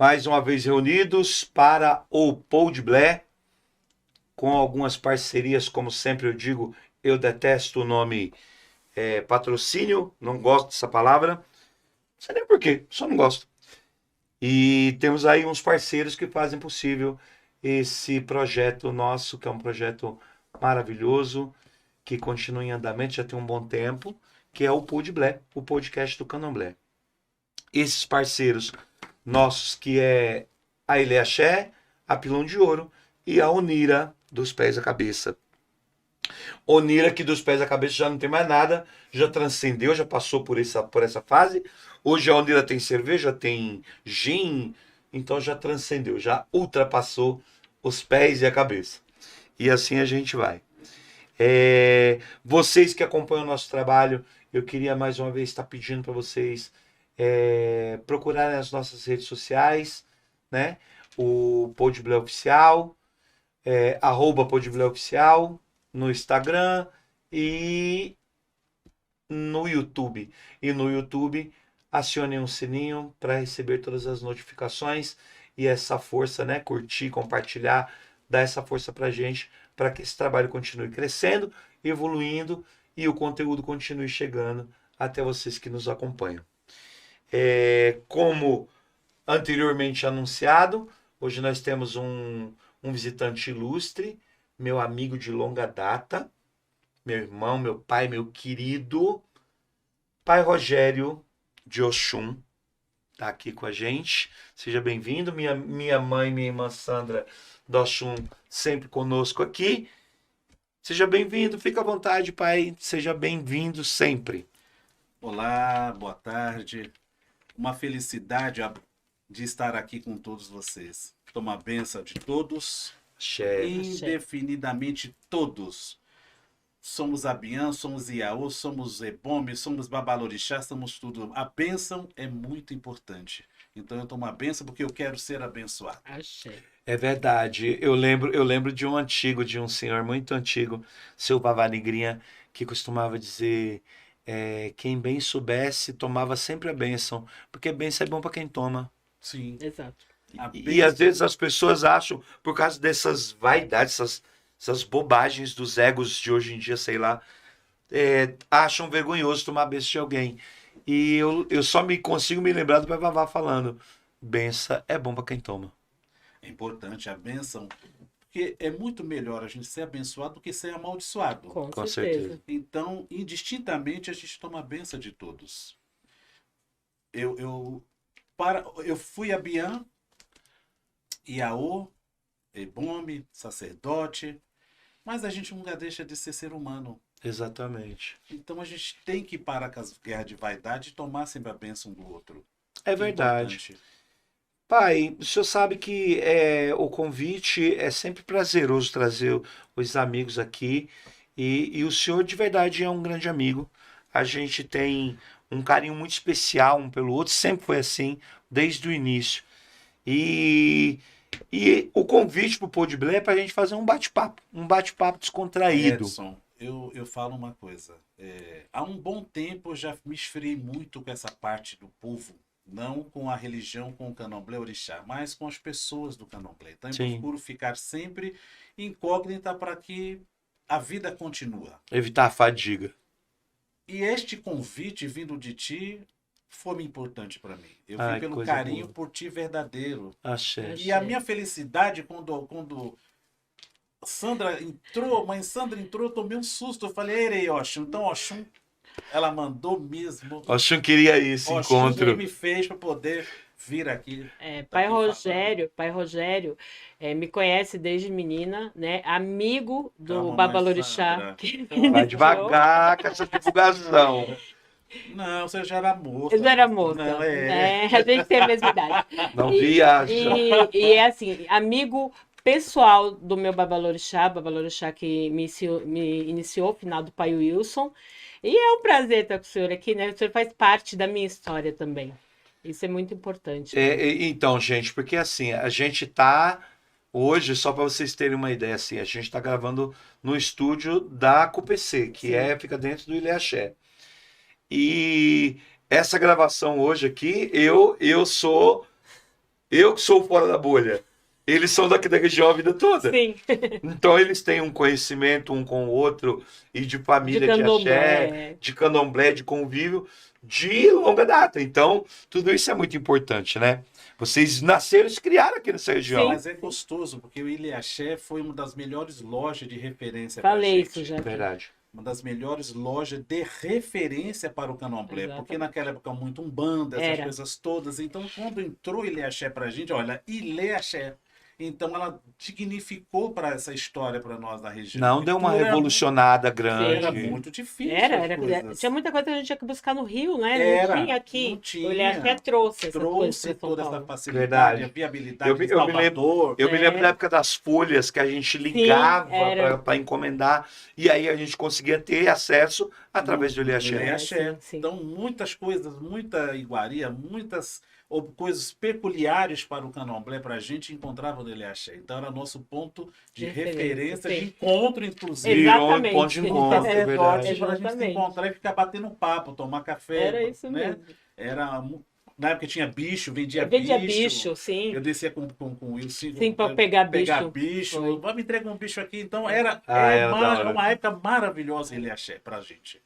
Mais uma vez reunidos para o Podblé, com algumas parcerias, como sempre eu digo, eu detesto o nome patrocínio, não gosto dessa palavra, não sei nem porquê, só não gosto. E temos aí uns parceiros que fazem possível esse projeto nosso, que é um projeto maravilhoso, que continua em andamento, já tem um bom tempo, que é o Podblé, o podcast do Candomblé. Esses parceiros nossos, que é a Ileaxé, a Pilão de Ouro e a Onira dos Pés à Cabeça. Onira, que dos pés à cabeça já não tem mais nada, já transcendeu, já passou por essa fase. Hoje a Onira tem cerveja, tem gin, então já transcendeu, já ultrapassou os pés e a cabeça. E assim a gente vai. Vocês que acompanham o nosso trabalho, eu queria mais uma vez estar pedindo para vocês procurarem as nossas redes sociais, né? O Podblé Oficial, @Podblé Oficial, no Instagram e no YouTube. E no YouTube, acionem um sininho para receber todas as notificações e essa força, né? Curtir, compartilhar, dar essa força para a gente, para que esse trabalho continue crescendo, evoluindo e o conteúdo continue chegando até vocês que nos acompanham. Como anteriormente anunciado, hoje nós temos um visitante ilustre, meu amigo de longa data, meu irmão, meu pai, meu querido Pai Rogério de Oxum, está aqui com a gente. Seja bem-vindo. Minha mãe, minha irmã Sandra do Oxum, sempre conosco aqui. Seja bem-vindo, fica à vontade, pai. Seja bem-vindo sempre. Olá, boa tarde. Uma felicidade de estar aqui com todos vocês. Toma a benção de todos, indefinidamente todos. Somos Abiã, somos Iaô, somos Ebome, somos Babalorixá, somos tudo. A bênção é muito importante. Então eu tomo a bênção porque eu quero ser abençoado. Axé. É verdade. Eu lembro de um senhor muito antigo, seu Vavá Negrinha, que costumava dizer quem bem soubesse tomava sempre a bênção, porque bênção é bom para quem toma. Sim. Exato. E às vezes as pessoas acham, por causa dessas vaidades, essas bobagens dos egos de hoje em dia, sei lá, acham vergonhoso tomar a bênção de alguém. E eu só consigo me lembrar do Pai Vavá falando: benção é bom para quem toma. É importante a bênção, porque é muito melhor a gente ser abençoado do que ser amaldiçoado. Com certeza. certeza. Então, indistintamente, a gente toma a benção de todos. Eu fui Abiã, Iaô, Ebome, sacerdote, mas a gente nunca deixa de ser humano. Exatamente. Então a gente tem que parar com as guerras de vaidade e tomar sempre a bênção do outro. É Que verdade. importante. Pai, o senhor sabe que o convite é sempre prazeroso trazer os amigos aqui e o senhor de verdade é um grande amigo. A gente tem um carinho muito especial um pelo outro, sempre foi assim, desde o início. E o convite para o Podblé é para a gente fazer um bate-papo descontraído. Edson, eu falo uma coisa. Há um bom tempo eu já me esfriei muito com essa parte do povo. Não com a religião, com o candomblé orixá, mas com as pessoas do candomblé. Então eu Sim. procuro ficar sempre incógnita para que a vida continue. Evitar a fadiga. E este convite vindo de ti foi importante para mim. Eu Ai, vim pelo coisa carinho boa. por ti verdadeiro. Axé. E a minha felicidade quando mãe Sandra entrou, eu tomei um susto. Eu falei, erei, Oxum. Então, Oxum, ela mandou mesmo. Oxum queria esse Oxum encontro. me fez para poder vir aqui. Pai Rogério me conhece desde menina, né? Amigo do Calma, Babalorixá. Sandra. que Vai devagar com essa divulgação. Não, você já era moça. Eu já era moça. Não, A gente tem a mesma idade. Não viaja. E é assim, amigo pessoal do meu Babalorixá que me iniciou ao final do pai Wilson. E é um prazer estar com o senhor aqui, né? O senhor faz parte da minha história também. Isso é muito importante. Então, gente, porque assim, a gente tá hoje, só para vocês terem uma ideia, assim, a gente tá gravando no estúdio da CUPC, que Sim. fica dentro do Ileaxé. E essa gravação hoje aqui, eu sou Eu que sou fora da bolha. Eles são daqui da região a vida toda. Sim, Então eles têm um conhecimento um com o outro e de de família, de axé, candomblé. de candomblé, de convívio de longa data. Então tudo isso é muito importante, né? Vocês nasceram e se criaram aqui nessa região. Sim. Mas é gostoso, porque o Ilhaxé foi uma das melhores lojas de referência Falei pra isso gente. já. É verdade. Uma das melhores lojas de referência para o candomblé. Exatamente. Porque naquela época muito umbanda, essas Era. coisas todas. Então, quando entrou Ilê Axé pra gente, olha, Ilê Axé. Então, ela dignificou para essa história para nós da região. Não Porque deu uma tudo revolucionada Era grande. muito difícil. Era, as coisas. tinha muita coisa que a gente tinha que buscar no Rio, né? Era, Não tinha aqui. não tinha. O Ilhaxé trouxe essa Trouxe coisa para São toda essa Paulo. facilidade, Verdade. a viabilidade Eu de me lembro- Salvador. Eu me lembro É. da época das folhas que a gente ligava era. para encomendar e aí a gente conseguia ter acesso através do Ilê Ilhaxé. Axé. sim, sim. Então, muitas coisas, muita iguaria, muitas coisas peculiares para o candomblé, para a gente, encontrava no Ilê Axé. Então, era nosso ponto de referência, sim. de encontro, inclusive. Virou um Exatamente. ponto de encontro, é É, verdade. para a gente se Exatamente. encontrar e ficar batendo papo, tomar café. Era isso né? mesmo. Na época tinha bicho, vendia Vendia bicho. bicho, sim. Eu descia com o Wilson. Sim, para pegar bicho. bicho. Foi. Vamos entregar um bicho aqui. Então, era Era da hora. uma época maravilhosa Ilê Axé para a gente.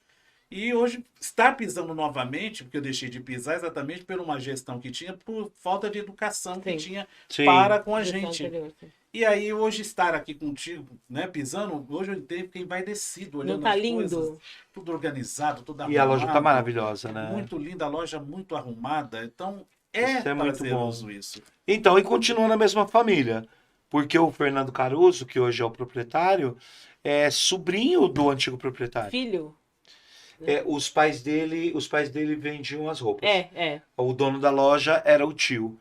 E hoje está pisando novamente, porque eu deixei de pisar exatamente por uma gestão que tinha, por falta de educação que Sim. tinha Sim. para com a Gestão gente. anterior, sim. E aí, hoje, estar aqui contigo, né, pisando, hoje eu entendo quem vai descido, olhando Não tá as lindo? coisas, tudo organizado, tudo arrumado. E a loja tá maravilhosa, né? Muito linda, a loja muito arrumada. Então, Isso é muito prazeroso bom. isso. Então, e continua na mesma família. Porque o Fernando Caruso, que hoje é o proprietário, é sobrinho do antigo proprietário. Filho? Os pais dele vendiam as roupas. É. O dono da loja era o tio.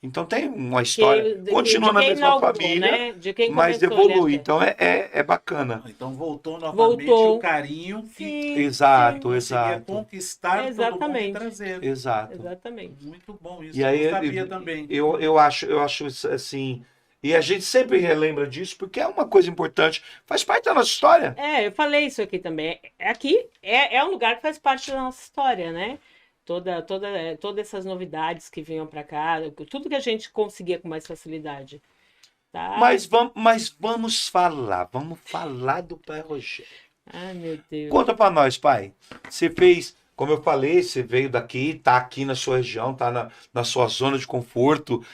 Então tem uma história. Continua de na quem mesma inaugurou, família, né? De quem mas começou, evolui. né? Então é bacana. Então, voltou novamente Voltou. o carinho que Sim, Exato, conseguia exato. conquistar todo mundo e Exatamente. trazer. Exato. Exatamente. Muito bom isso. E aí eu não sabia também. eu acho isso, assim. E a gente sempre relembra disso porque é uma coisa importante. Faz parte da nossa história. Eu falei isso aqui também. Aqui é um lugar que faz parte da nossa história, né? Todas essas novidades que vinham para cá, tudo que a gente conseguia com mais facilidade. Tá? Mas vamos falar do pai Rogério. Ai, meu Deus. Conta pra nós, pai. Você fez, como eu falei, você veio daqui, tá aqui na sua região, tá na sua zona de conforto.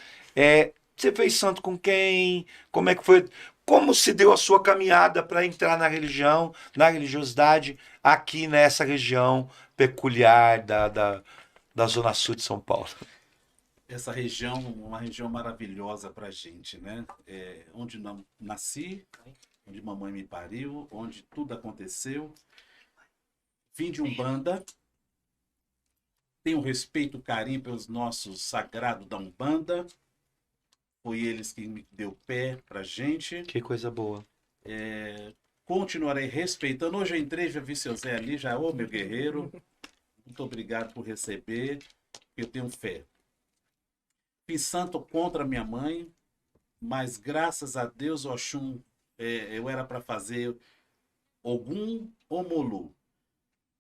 Você fez santo com quem? Como é que foi? Como se deu a sua caminhada para entrar na religião, na religiosidade, aqui nessa região peculiar da Zona Sul de São Paulo? Essa região, uma região maravilhosa pra gente, né? Onde nasci, onde mamãe me pariu, onde tudo aconteceu. Vim de Umbanda. Tenho respeito, carinho pelos nossos sagrados da Umbanda. Foi eles que me deu pé pra gente. Que coisa boa. Continuarei respeitando. Hoje eu entrei, já vi seu Zé ali, já, ô meu guerreiro. Muito obrigado por receber. Eu tenho fé. Fiz santo contra minha mãe, mas graças a Deus, Oxum, eu era para fazer Ogum Omolu.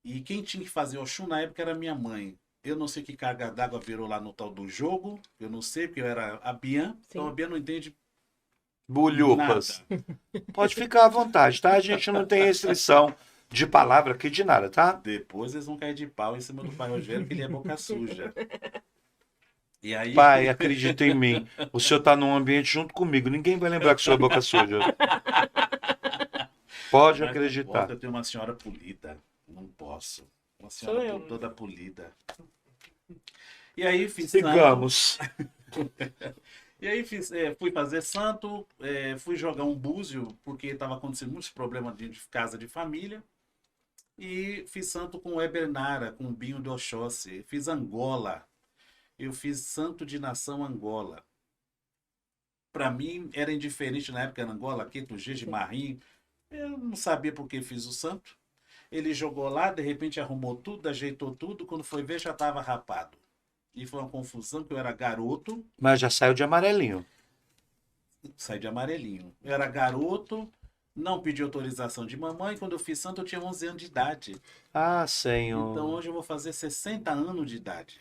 E quem tinha que fazer Oxum na época era minha mãe. Eu não sei que carga d'água virou lá no tal do jogo. Eu não sei, porque eu era a Bian. Então a Bian não entende Bolhupas. nada. Pode ficar à vontade, tá? A gente não tem restrição de palavra aqui de nada, tá? Depois eles vão cair de pau em cima do pai Rogério, que ele é boca suja. E aí, Pai, acredita em mim. O senhor tá num ambiente junto comigo. Ninguém vai lembrar que o senhor é boca suja. Pode mas acreditar. não posso, eu tenho uma senhora polida. Não posso. Uma Sou senhora eu. toda polida. E aí fiz santo. Sigamos. E aí fui fazer santo, fui jogar um búzio, porque estava acontecendo muitos problemas de casa de família. E fiz santo com o Ebernara, com o Binho do Oxóssi. Fiz Angola. Eu fiz santo de nação Angola. Para mim era indiferente na época na Angola, Queto Gege, Marim. Eu não sabia por que fiz o santo. Ele jogou lá, de repente arrumou tudo, ajeitou tudo. Quando foi ver, já estava rapado. E foi uma confusão, que eu era garoto. Mas já saiu de amarelinho. Saí de amarelinho. Eu era garoto, não pedi autorização de mamãe. Quando eu fiz santo, eu tinha 11 anos de idade. Ah, senhor. Então hoje eu vou fazer 60 anos de idade.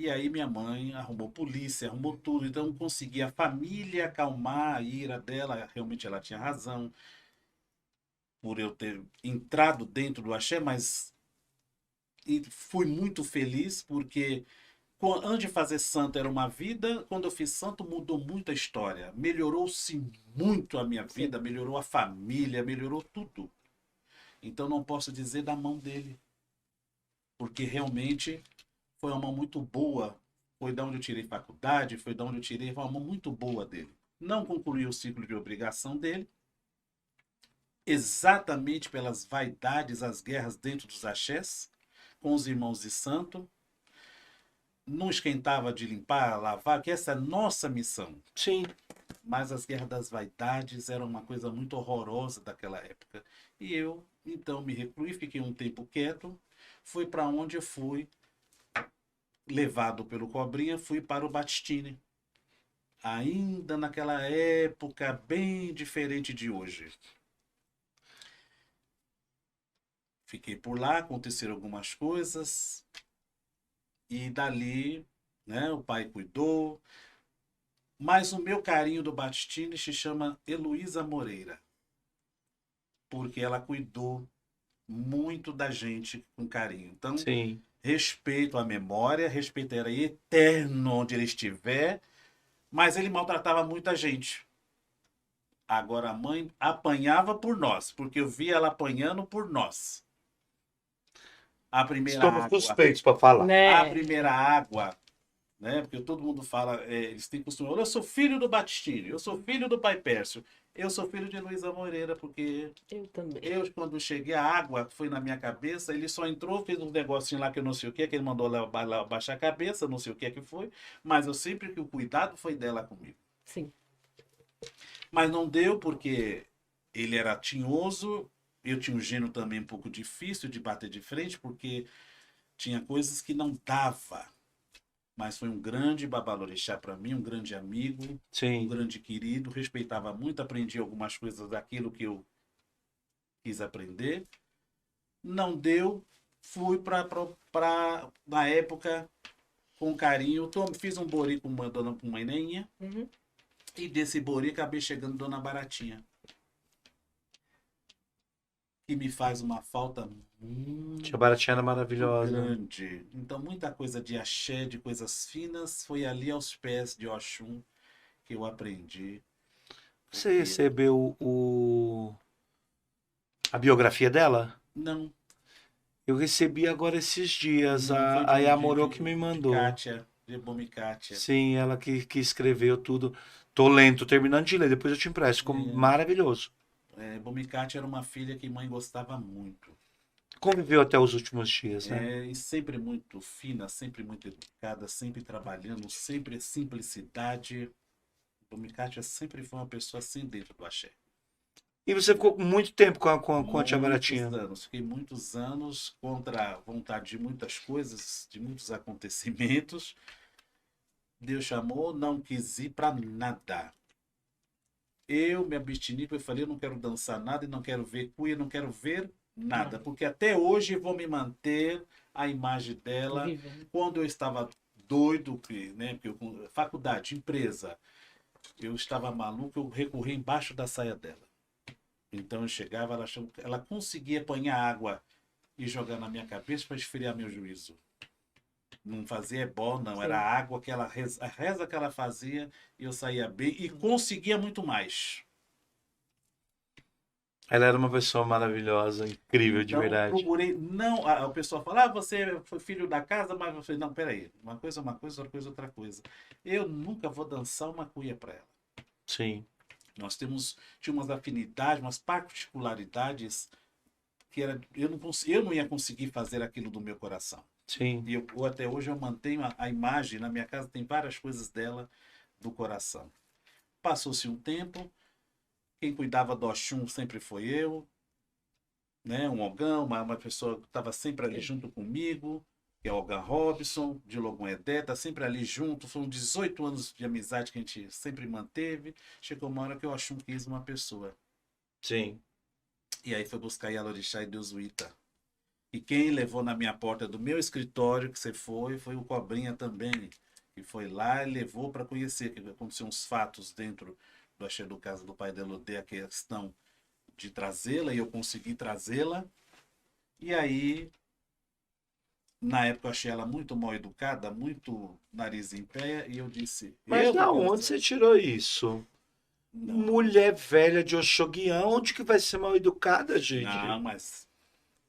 E aí minha mãe arrumou polícia, arrumou tudo, então consegui a família acalmar a ira dela, realmente ela tinha razão por eu ter entrado dentro do axé, mas fui muito feliz porque antes de fazer santo era uma vida, quando eu fiz santo mudou muito a história, melhorou-se muito a minha Sim. vida, melhorou a família, melhorou tudo. Então não posso dizer da mão dele, porque realmente foi uma mão muito boa. Foi da onde eu tirei faculdade, foi da onde eu tirei, foi uma mão muito boa dele. Não concluí o ciclo de obrigação dele, exatamente pelas vaidades, as guerras dentro dos axés, com os irmãos de santo. Não esquentava de limpar, lavar, que essa é a nossa missão. Sim. Mas as guerras das vaidades eram uma coisa muito horrorosa daquela época. E eu, então, me recluí, fiquei um tempo quieto. Fui para onde eu fui, levado pelo Cobrinha, fui para o Battistini. Ainda naquela época bem diferente de hoje. Fiquei por lá, aconteceram algumas coisas. E dali, né, o pai cuidou. Mas o meu carinho do Battistini se chama Heloísa Moreira. Porque ela cuidou muito da gente com carinho. Então, Sim. respeito a memória, respeito ela eterno onde ele estiver, mas ele maltratava muita gente. Agora a mãe apanhava por nós, porque eu via ela apanhando por nós. A primeira Estamos água, suspeitos para falar. a Né? primeira água, né? Porque todo mundo fala, eles têm costume, eu sou filho do Battistini, eu sou filho do Pai Pércio, eu sou filho de Heloísa Moreira, porque Eu também. eu, quando cheguei, a água foi na minha cabeça, ele só entrou, fez um negocinho lá que eu não sei o que ele mandou lá baixar a cabeça, não sei o que foi, mas eu sempre que o cuidado foi dela comigo. Sim. Mas não deu porque ele era tinhoso, eu tinha um gênio também um pouco difícil de bater de frente, porque tinha coisas que não dava. Mas foi um grande babalorixá para mim, um grande amigo, um Sim. grande querido, respeitava muito, aprendi algumas coisas daquilo que eu quis aprender. Não deu, fui para na época com carinho, fiz um bori com uma dona com uma neinha, Uhum. e desse bori acabei chegando Dona Baratinha, que me faz uma falta muito Tia Baratinha era maravilhosa. grande. Então muita coisa de axé, de coisas finas, foi ali aos pés de Oxum que eu aprendi. Você recebeu a biografia dela? Não, Eu recebi agora esses dias. não foi A Yamorô que me de mandou. Kátia, de Bomi Kátia. Sim, ela que escreveu tudo. Tô lendo, tô terminando de ler, depois eu te empresto. Ficou maravilhoso. Bomi Kátia era uma filha que mãe gostava muito. Conviveu até os últimos dias, né? E sempre muito fina, sempre muito educada, sempre trabalhando, sempre simplicidade. Bomi Kátia sempre foi uma pessoa assim dentro do axé. E você ficou muito tempo com a Tia Baratinha? Muitos anos, fiquei muitos anos contra a vontade de muitas coisas, de muitos acontecimentos. Deus chamou, não quis ir para nada. Eu me absteni, porque eu falei, eu não quero dançar nada, e não quero ver cuia, não quero ver nada, porque até hoje vou me manter a imagem dela. Vivendo. Quando eu estava doido, né, porque faculdade, empresa, eu estava maluco, eu recorri embaixo da saia dela. Então eu chegava, ela conseguia apanhar água e jogar na minha cabeça para esfriar meu juízo. Não fazia ebó, não. Sim. Era a água que ela, a reza que ela fazia, e eu saía bem e conseguia muito mais. Ela era uma pessoa maravilhosa, incrível, de Então, verdade. procurei, não, o pessoal fala, você foi filho da casa, mas eu falei, não, peraí, uma coisa é uma coisa, outra coisa é outra coisa. Eu nunca vou dançar uma cuia para ela. Sim. Nós tínhamos umas afinidades, umas particularidades que era, eu não ia conseguir fazer aquilo do meu coração. Sim. E até hoje eu mantenho a imagem, na minha casa tem várias coisas dela do coração. Passou-se um tempo, quem cuidava do Oxum sempre foi eu, né? Um Ogão, uma pessoa que estava sempre ali junto comigo, que é o Ogan Robson, de Logon Edé, tá sempre ali junto, foram 18 anos de amizade que a gente sempre manteve. Chegou uma hora que o Oxum quis uma pessoa. Sim. E aí foi buscar Yalorixá e Deus Uita. E quem levou na minha porta do meu escritório, que você foi o Cobrinha também. Que foi lá e levou para conhecer, que aconteciam uns fatos dentro do Axé do Casa do Pai de Elodé, a questão de trazê-la, e eu consegui trazê-la. E aí, na época eu achei ela muito mal educada, muito nariz em pé, e eu disse... Mas eu da vou onde conversar. você tirou isso? Não, Mulher velha de Oxoguian, onde que vai ser mal educada, gente? não, mas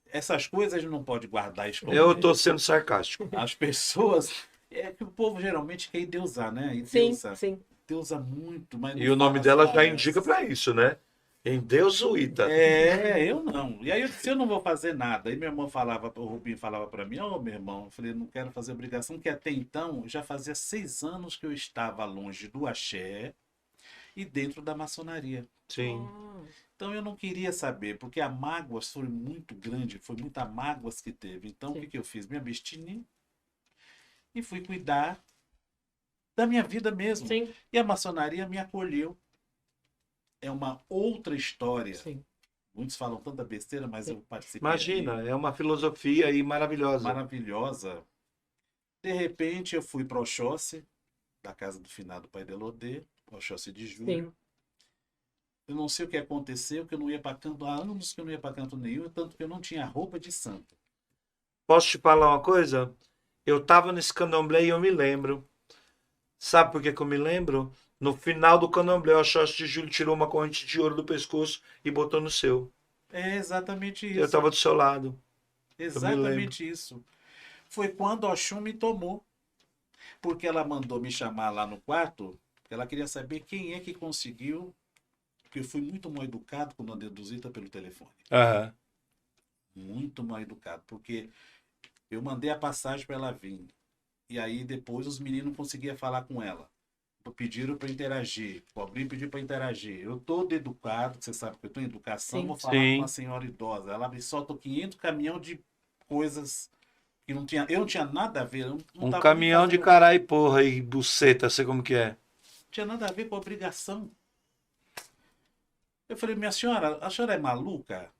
essas coisas a gente não pode guardar e Eu esconder. tô sendo sarcástico. As pessoas... É que o povo geralmente quer endeusar, né? E Sim, sim. deusa muito, mas E não o nome fala dela as já palavras. indica pra isso, né? Endeusuíta. É, eu não. E aí eu disse, eu não vou fazer nada. Aí meu irmão falava, o Rubinho falava para mim, ô meu irmão, eu falei, não quero fazer obrigação, porque até então já fazia 6 anos que eu estava longe do axé e dentro da maçonaria. Sim. Ah, Então eu não queria saber, porque a mágoas foi muito grande, foi muita mágoas que teve. Então o Sim. que eu fiz? Me abstini e fui cuidar da minha vida mesmo. sim, E a maçonaria me acolheu. É uma outra história. sim. Muitos falam tanta besteira, mas eu participei Imagina, ali, é uma filosofia aí maravilhosa. maravilhosa. De repente eu fui para Oxóssi, da casa do finado Pai de Elodé, Oxóssi de Julho. Sim. Eu não sei o que aconteceu, que eu não ia para canto, há anos que eu não ia para canto nenhum, tanto que eu não tinha roupa de santo. Posso te falar uma coisa? Eu tava nesse candomblé e eu me lembro. Sabe por que que eu me lembro? No final do candomblé, o Oxóssi de Júlio tirou uma corrente de ouro do pescoço e botou no seu. É exatamente Eu isso. tava do seu lado. me lembro. Exatamente isso. Foi quando Oxum me tomou. Porque ela mandou me chamar lá no quarto, porque ela queria saber quem é que conseguiu, porque eu fui muito mal educado com a Dona Deduzita pelo telefone. Aham. Muito mal educado, porque eu mandei a passagem para ela vir. E aí depois os meninos não conseguiam falar com ela. Pediram para interagir. O Cobrinho pediu para interagir. Eu todo educado, você sabe que eu estou em educação, Sim. vou falar Sim. com uma senhora idosa. Ela me solta 500 caminhão de coisas que não tinha, eu não tinha nada a ver. Eu não Um tava nem caminhão de fazendo- caralho e porra e buceta, sei como que é. Não tinha nada a ver com a obrigação. Eu falei, minha senhora, a senhora é maluca?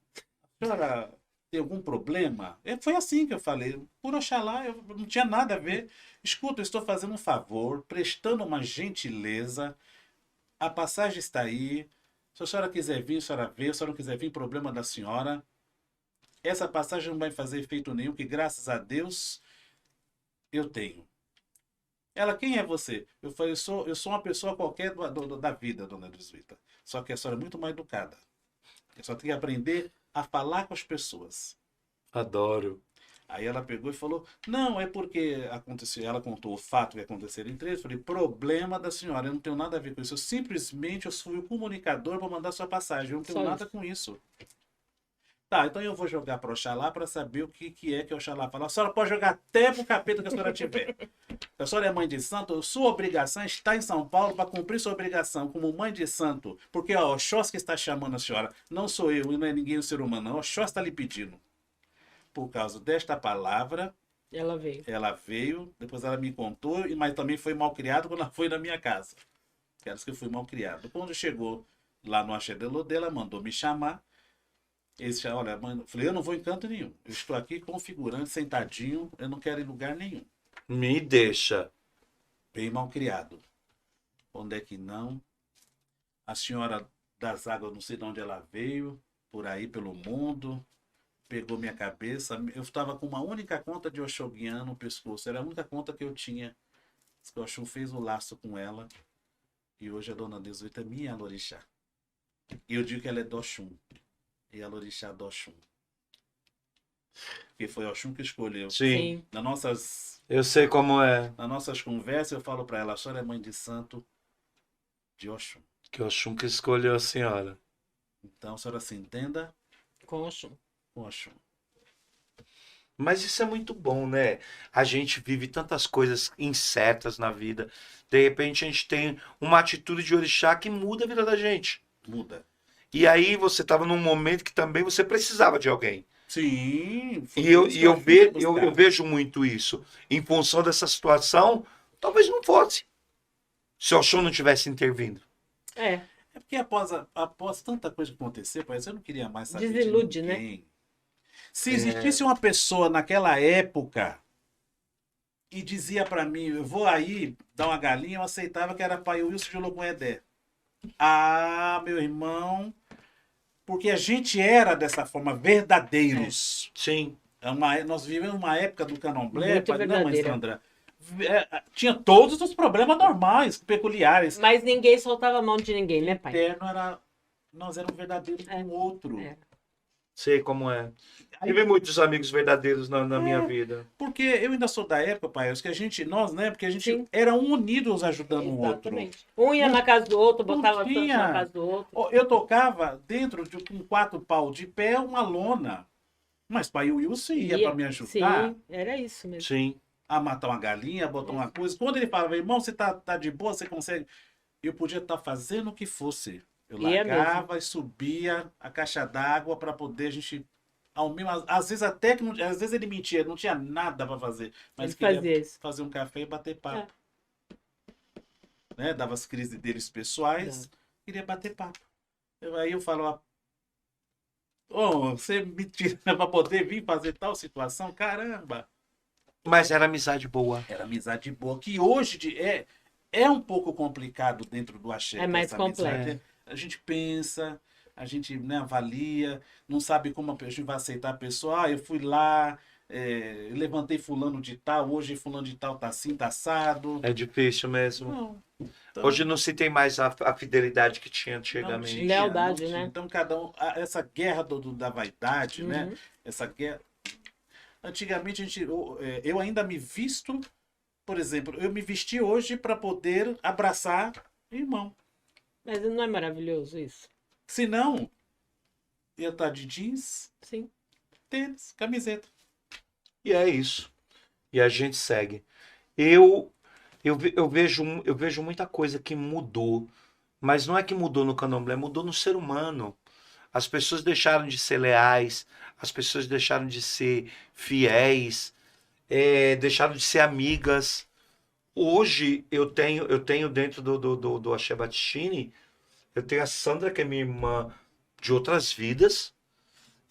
A senhora tem algum problema? Foi assim que eu falei. Por Oxalá, eu não tinha nada a ver. Escuta, eu estou fazendo um favor, prestando uma gentileza. A passagem está aí. Se a senhora quiser vir, a senhora vê. Se a senhora não quiser vir, problema da senhora. Essa passagem não vai fazer efeito nenhum, que graças a Deus eu tenho. Ela, quem é você? Eu falei, eu sou uma pessoa qualquer da vida, dona Jesuíta. Só que a senhora é muito mais educada. Eu só tenho que aprender a falar com as pessoas. Adoro. Aí ela pegou e falou, não, é porque aconteceu, ela contou o fato que aconteceu entre eles. Eu falei, problema da senhora, eu não tenho nada a ver com isso. Eu fui o comunicador para mandar sua passagem. Eu não tenho Só nada isso. com isso. Tá, então eu vou jogar para Oxalá para saber o que é que Oxalá fala. A senhora pode jogar até pro capeta que a senhora tiver. A senhora é mãe de santo, sua obrigação é estar em São Paulo para cumprir sua obrigação como mãe de santo. Porque ó, Oxóssi que está chamando a senhora, não sou eu e não é ninguém o ser humano, não. Oxóssi está lhe pedindo. Por causa desta palavra, Ela veio. ela veio, depois ela me contou, mas também foi mal criado quando ela foi na minha casa. Ela disse que eu fui mal criado. Quando chegou lá no Axé de Elodé, ela mandou me chamar. Ele disse, olha, mãe, eu falei, eu não vou em canto nenhum. Eu estou aqui configurando, sentadinho, eu não quero ir em lugar nenhum. Me deixa. Bem mal criado. Onde é que não? A senhora das águas, não sei de onde ela veio, por aí pelo mundo, pegou minha cabeça. Eu estava com uma única conta de Oxoguian no pescoço, era a única conta que eu tinha. O Oxum fez o laço com ela e hoje a dona Desuíta é minha Alorixá. E eu digo que ela é do Oxum e a Alorixá do Oxum. Porque foi Oxum que escolheu. Sim. Nas nossas Eu sei como é. Nas nossas conversas, eu falo para ela, a senhora é mãe de santo de Oxum. Que o Oxum que escolheu a senhora. Então, a senhora se entenda Com Oxum. com Oxum. Mas isso é muito bom, né? A gente vive tantas coisas incertas na vida. De repente a gente tem uma atitude de orixá que muda a vida da gente. Muda. E aí você estava num momento que também você precisava de alguém. Sim. foi E por eu, isso e que eu, fui ve, buscar. eu vejo muito isso. Em função dessa situação, talvez não fosse. Se o Oxum não tivesse intervindo. É, É porque após tanta coisa que aconteceu, parece eu não queria mais saber Desilude, de né? ninguém. Se existisse uma pessoa naquela época e dizia pra mim, eu vou aí dar uma galinha, eu aceitava que era pai Wilson de Logunedé. Ah, meu irmão, porque a gente era dessa forma, verdadeiros. Sim. Nós vivemos uma época do candomblé, Muito não, mãe verdadeira. Sandra? Tinha todos os problemas normais, peculiares. Mas ninguém soltava a mão de ninguém, né, pai? Interno era. Nós éramos verdadeiros com o outro. É. Sei como é. Aí- Tive muitos amigos verdadeiros na minha vida. Porque eu ainda sou da época, pai, que nós, né? Porque a gente Sim. era unidos ajudando o outro. Exatamente. Um ia na casa do outro, Não botava tanto tinha. na casa do outro. Eu tocava dentro de com 4 pau de pé, uma lona. Mas pai Wilson ia para me ajudar Sim, era isso mesmo. Sim. a matar uma galinha, a botar uma coisa. Quando ele falava, irmão, você tá de boa, você consegue. Eu podia estar fazendo o que fosse. Eu Ia largava e subia a caixa d'água para poder a gente. Às vezes até que às vezes ele mentia, não tinha nada para fazer, mas Ele queria fazia isso. fazer um café e bater papo. Né? Dava as crises deles pessoais, queria bater papo. Aí eu falo, você me tira para poder vir fazer tal situação? Caramba! Mas era amizade boa. Era amizade boa, que hoje é um pouco complicado dentro do axé. É mais essa complexo. amizade. A gente pensa, a gente, né, avalia, não sabe como a gente vai aceitar a pessoa. Eu fui lá, eu levantei fulano de tal, hoje fulano de tal tá assim, tá assado. É difícil mesmo. Não. Então, Hoje não se tem mais a fidelidade que tinha não antigamente. tinha, Lealdade, não tinha. né? Então cada um, essa guerra da vaidade, né? Uhum. Essa guerra. Antigamente eu ainda me visto, por exemplo, eu me vesti hoje para poder abraçar irmão. Mas não é maravilhoso isso? Se não, ia estar de jeans, Sim. tênis, camiseta. E é isso. E a gente segue. Eu vejo muita coisa que mudou. Mas não é que mudou no candomblé, mudou no ser humano. As pessoas deixaram de ser leais, as pessoas deixaram de ser fiéis, deixaram de ser amigas. Hoje eu tenho dentro do Axé Batistini, eu tenho a Sandra, que é minha irmã de outras vidas.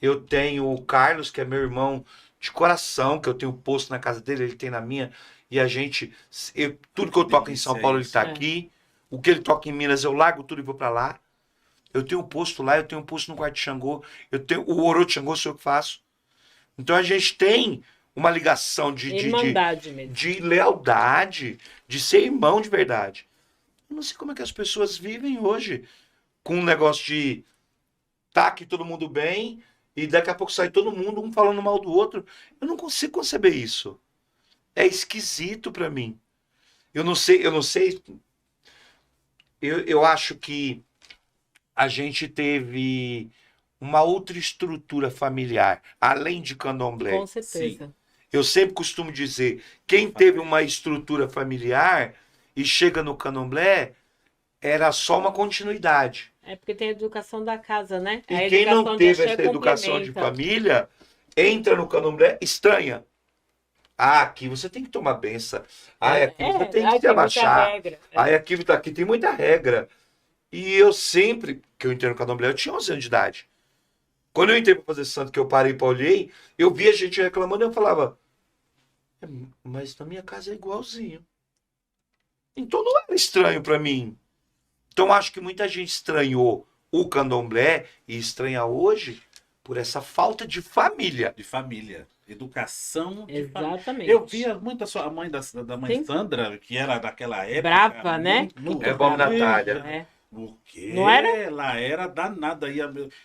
Eu tenho o Carlos, que é meu irmão de coração, que eu tenho posto na casa dele, ele tem na minha. E a gente, tudo que eu toco em São delícia Paulo, ele isso. está aqui. O que ele toca em Minas, eu largo tudo e vou para lá. Eu tenho um posto lá, eu tenho um posto no quarto de Xangô, eu tenho o Orô de Xangô, sou eu que faço. Então a gente tem uma ligação Irmandade mesmo. de lealdade, de ser irmão de verdade. Eu não sei como é que as pessoas vivem hoje com um negócio de tá aqui todo mundo bem e daqui a pouco sai todo mundo um falando mal do outro. Eu não consigo conceber isso. É esquisito para mim. Eu não sei. Eu acho que a gente teve uma outra estrutura familiar, além de candomblé. Com certeza. Eu sempre costumo dizer, quem teve uma estrutura familiar e chega no candomblé, era só uma continuidade. É porque tem a educação da casa, né? E A quem não educação de teve axé essa educação de complementa. família, entra no candomblé, estranha. Ah, aqui você tem que tomar benção. Ah, aqui você tem que se tem muita abaixar. regra. Ah, aqui tem muita regra. E eu sempre, que eu entrei no candomblé, eu tinha 11 anos de idade. Quando eu entrei para fazer santo, que eu parei e olhei, eu via gente reclamando e eu falava, mas na minha casa é igualzinho. Então não era estranho para mim. Então acho que muita gente estranhou o candomblé e estranha hoje por essa falta de família. De família. Educação de família. Exatamente. Eu via muito a mãe da mãe Sim. Sandra, que era daquela época. Brava, né? Muito É bom, brava. Natália. É. Porque Não era? ela era danada.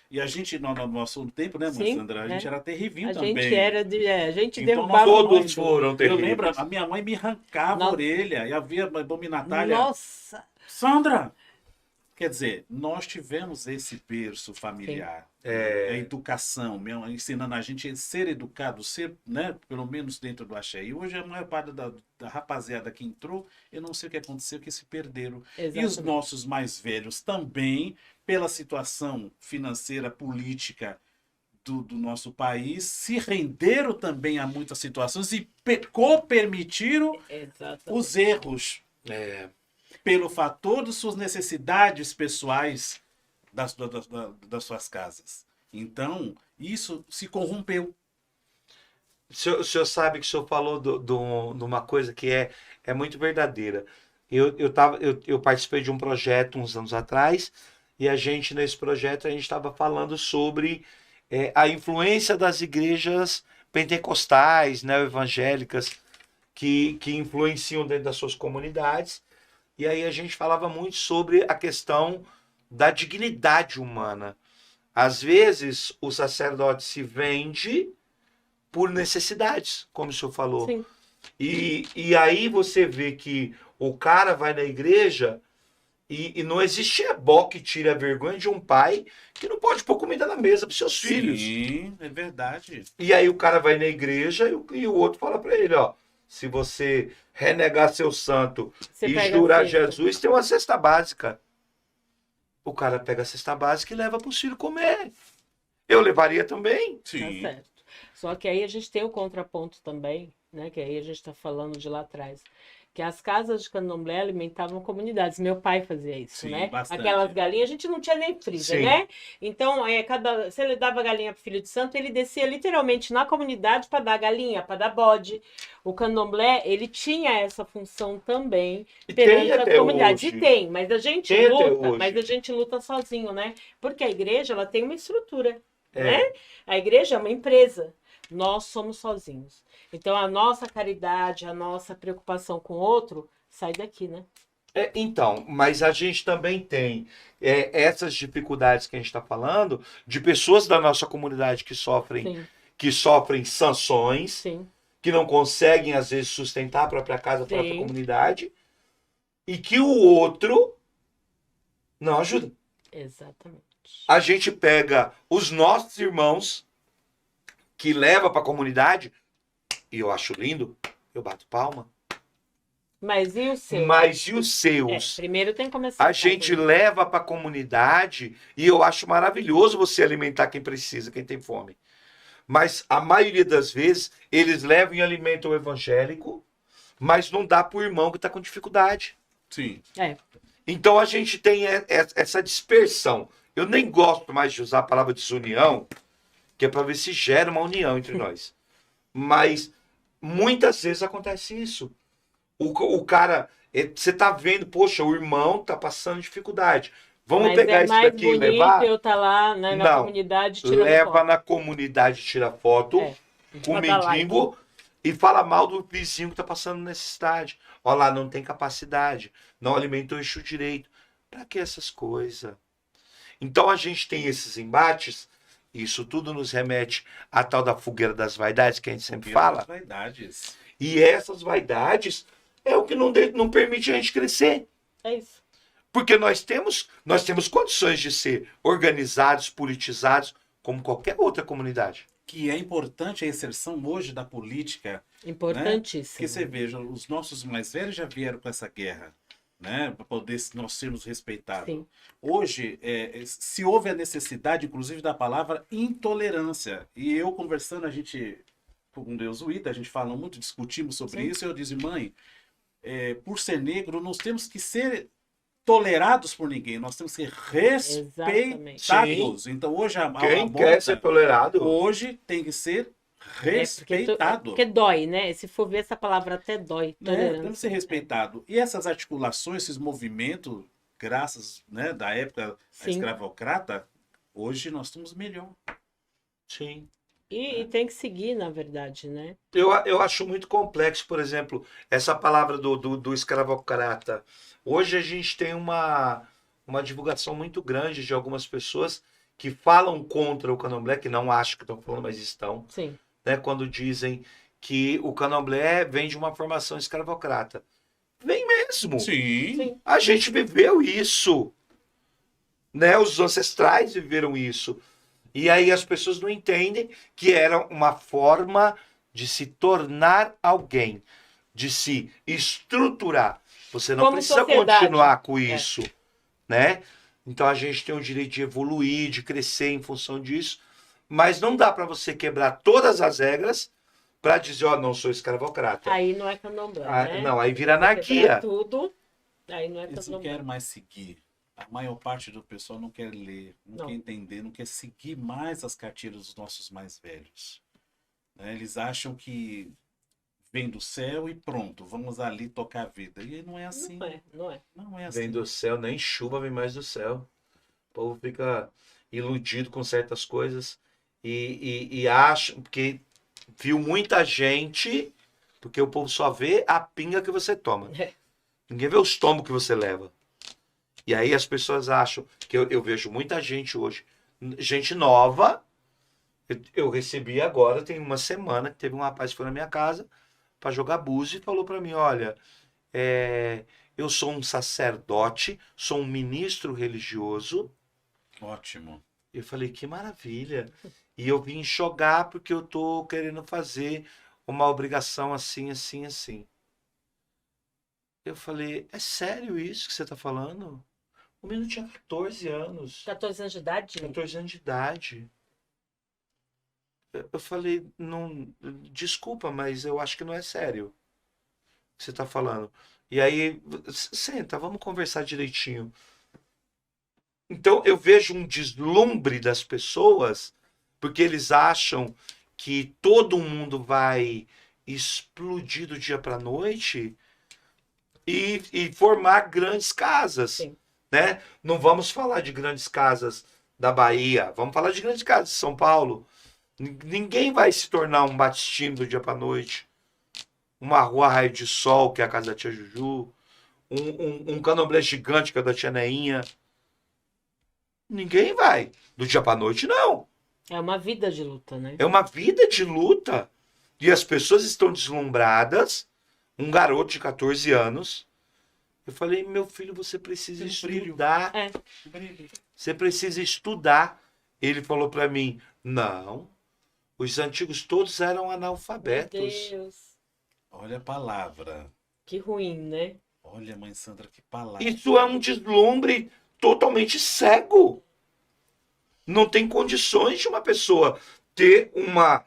E a gente, no nosso tempo, né, mãe Sim, Sandra? A é. gente era terrível A também. gente era de. A gente Então, derrubava Todos muito. foram Eu terríveis. lembro, a minha mãe me arrancava a Nossa. orelha. E havia a Bom Natália. Nossa! Sandra! Quer dizer, nós tivemos esse berço familiar. A educação, mesmo, ensinando a gente a ser educado, ser, né, pelo menos dentro do axé. E hoje a maior parte da rapaziada que entrou, eu não sei o que aconteceu, que se perderam. E os Exatamente. nossos mais velhos também, pela situação financeira, política do nosso país, se renderam também a muitas situações e co-permitiram Exatamente. os erros pelo fator de suas necessidades pessoais das suas casas. Então, isso se corrompeu. O senhor sabe que o senhor falou de uma coisa que é muito verdadeira. Eu participei de um projeto uns anos atrás, e nesse projeto, a gente estava falando sobre a influência das igrejas pentecostais, neo-evangélicas, que influenciam dentro das suas comunidades. E aí a gente falava muito sobre a questão da dignidade humana. Às vezes, o sacerdote se vende por necessidades, como o senhor falou. Sim. E aí você vê que o cara vai na igreja e não existe ebó que tire a vergonha de um pai que não pode pôr comida na mesa para seus filhos. Sim, é verdade. E aí o cara vai na igreja e o outro fala para ele, ó, se você renegar seu santo Você e pega jurar a cesta. Jesus, tem uma cesta básica. O cara pega a cesta básica e leva para os filhos comer. Eu levaria também. Tá Sim. certo. Só que aí a gente tem o contraponto também, né? Que aí a gente está falando de lá atrás. Que as casas de candomblé alimentavam comunidades. Meu pai fazia isso, Sim, né? bastante. Aquelas galinhas, a gente não tinha nem freezer, Sim. né? Então, se ele dava galinha pro filho de santo, ele descia literalmente na comunidade para dar galinha, para dar bode. O candomblé, ele tinha essa função também E perante tem as até comunidades. hoje. E tem, mas a gente Tem até luta, hoje. mas a gente luta sozinho, né? Porque a igreja, ela tem uma estrutura, É. né? A igreja é uma empresa. Nós somos sozinhos. Então, a nossa caridade, a nossa preocupação com o outro, sai daqui, né? Então, mas a gente também tem essas dificuldades que a gente está falando de pessoas da nossa comunidade Sim, que sofrem sanções, sim, que não conseguem, às vezes, sustentar a própria casa, a própria Sim. comunidade, e que o outro não ajuda. exatamente. A gente pega os nossos irmãos que leva para a comunidade, e eu acho lindo, eu bato palma, Mas e o seu? mas e os seus? Primeiro tem que começar. A gente leva para a comunidade e eu acho maravilhoso você alimentar quem precisa, quem tem fome. Mas a maioria das vezes eles levam e alimentam o evangélico, mas não dá para o irmão que está com dificuldade. Sim. Então a gente tem essa dispersão. Eu nem gosto mais de usar a palavra desunião, que é para ver se gera uma união entre nós. Mas muitas vezes acontece isso. O cara, você tá vendo, poxa, o irmão tá passando dificuldade. Vamos Mas pegar é isso mais daqui e bonito levar? eu estar lá, né, na Não. comunidade tirando Leva foto. na comunidade, tira foto com o pra dar like. mendigo e fala mal do vizinho que tá passando necessidade. Olha lá, não tem capacidade, não alimentou o eixo direito. Pra que essas coisas? Então a gente tem esses embates, isso tudo nos remete à tal da fogueira das vaidades que a gente sempre fala. As vaidades. E essas vaidades é o que não permite a gente crescer. É isso. Porque nós temos condições de ser organizados, politizados, como qualquer outra comunidade. Que é importante a inserção hoje da política. Importantíssimo. Porque você veja, os nossos mais velhos já vieram com essa guerra, né? Para poder nós sermos respeitados. Sim. Hoje, se houve a necessidade, inclusive, da palavra intolerância. E eu conversando, a gente, com Deus Uíta, a gente fala muito, discutimos sobre Sim. isso, e eu disse, mãe, por ser negro, nós temos que ser tolerados por ninguém, nós temos que ser respeitados. Então hoje a Quem moda, quer ser tolerado? hoje tem que ser respeitado. Porque dói, né? Se for ver essa palavra até dói. Né? Tolerância. Temos que ser respeitado. E essas articulações, esses movimentos, graças, né, da época Sim. escravocrata, hoje nós estamos melhor. Sim. E tem que seguir, na verdade, né? Eu acho muito complexo, por exemplo, essa palavra do escravocrata. Hoje a gente tem uma divulgação muito grande de algumas pessoas que falam contra o candomblé, que não acham que estão falando, mas estão, Sim. né, quando dizem que o candomblé vem de uma formação escravocrata. Vem mesmo. Sim. A gente viveu isso. Né? Os ancestrais viveram isso. E aí as pessoas não entendem que era uma forma de se tornar alguém, de se estruturar. Você não Como precisa sociedade. continuar com isso, né? Então a gente tem o direito de evoluir, de crescer em função disso, mas não dá para você quebrar todas as regras para dizer, ó, não sou escravocrata. Aí não é candomblé, né? Não, aí vira Você quebrar anarquia. tudo, aí não é Eles não candomblé. querem mais seguir. A maior parte do pessoal não quer ler, não Não. quer entender, não quer seguir mais as cartilhas dos nossos mais velhos. Né? Eles acham que vem do céu e pronto, vamos ali tocar a vida. E não é assim. Não é, não é. Não é Vem assim. do céu, nem chuva vem mais do céu. O povo fica iludido com certas coisas e acha, porque viu muita gente, porque o povo só vê a pinga que você toma. É. Ninguém vê os tombos que você leva. E aí as pessoas acham que eu vejo muita gente hoje, gente nova. Eu recebi agora, tem uma semana, que teve um rapaz que foi na minha casa para jogar búzio e falou para mim, olha, eu sou um sacerdote, sou um ministro religioso. Ótimo. Eu falei, que maravilha. E eu vim jogar porque eu tô querendo fazer uma obrigação assim, assim, assim. Eu falei, é sério isso que você tá falando? O menino tinha 14 anos. 14 anos de idade? 14 anos de idade. Eu falei, não, desculpa, mas eu acho que não é sério o que você tá falando. E aí, senta, vamos conversar direitinho. Então eu vejo um deslumbre das pessoas, porque eles acham que todo mundo vai explodir do dia para a noite e formar grandes casas, Sim. né? Não vamos falar de grandes casas da Bahia, vamos falar de grandes casas de São Paulo. Ninguém vai se tornar um Batistino do dia para a noite. Uma rua Raio de Sol, que é a casa da tia Juju. Um candomblé gigante, que é da tia Neinha. Ninguém vai. Do dia para noite, não. É uma vida de luta, né? É uma vida de luta. E as pessoas estão deslumbradas. Um garoto de 14 anos. Eu falei, meu filho, você precisa Tem brilho. estudar. É. Brilho. Você precisa estudar. Ele falou para mim, não. Os antigos todos eram Meu analfabetos. Deus. Olha a palavra. Que ruim, né? Olha, mãe Sandra, que palavra. Isso é um deslumbre totalmente cego. Não tem condições de uma pessoa ter uma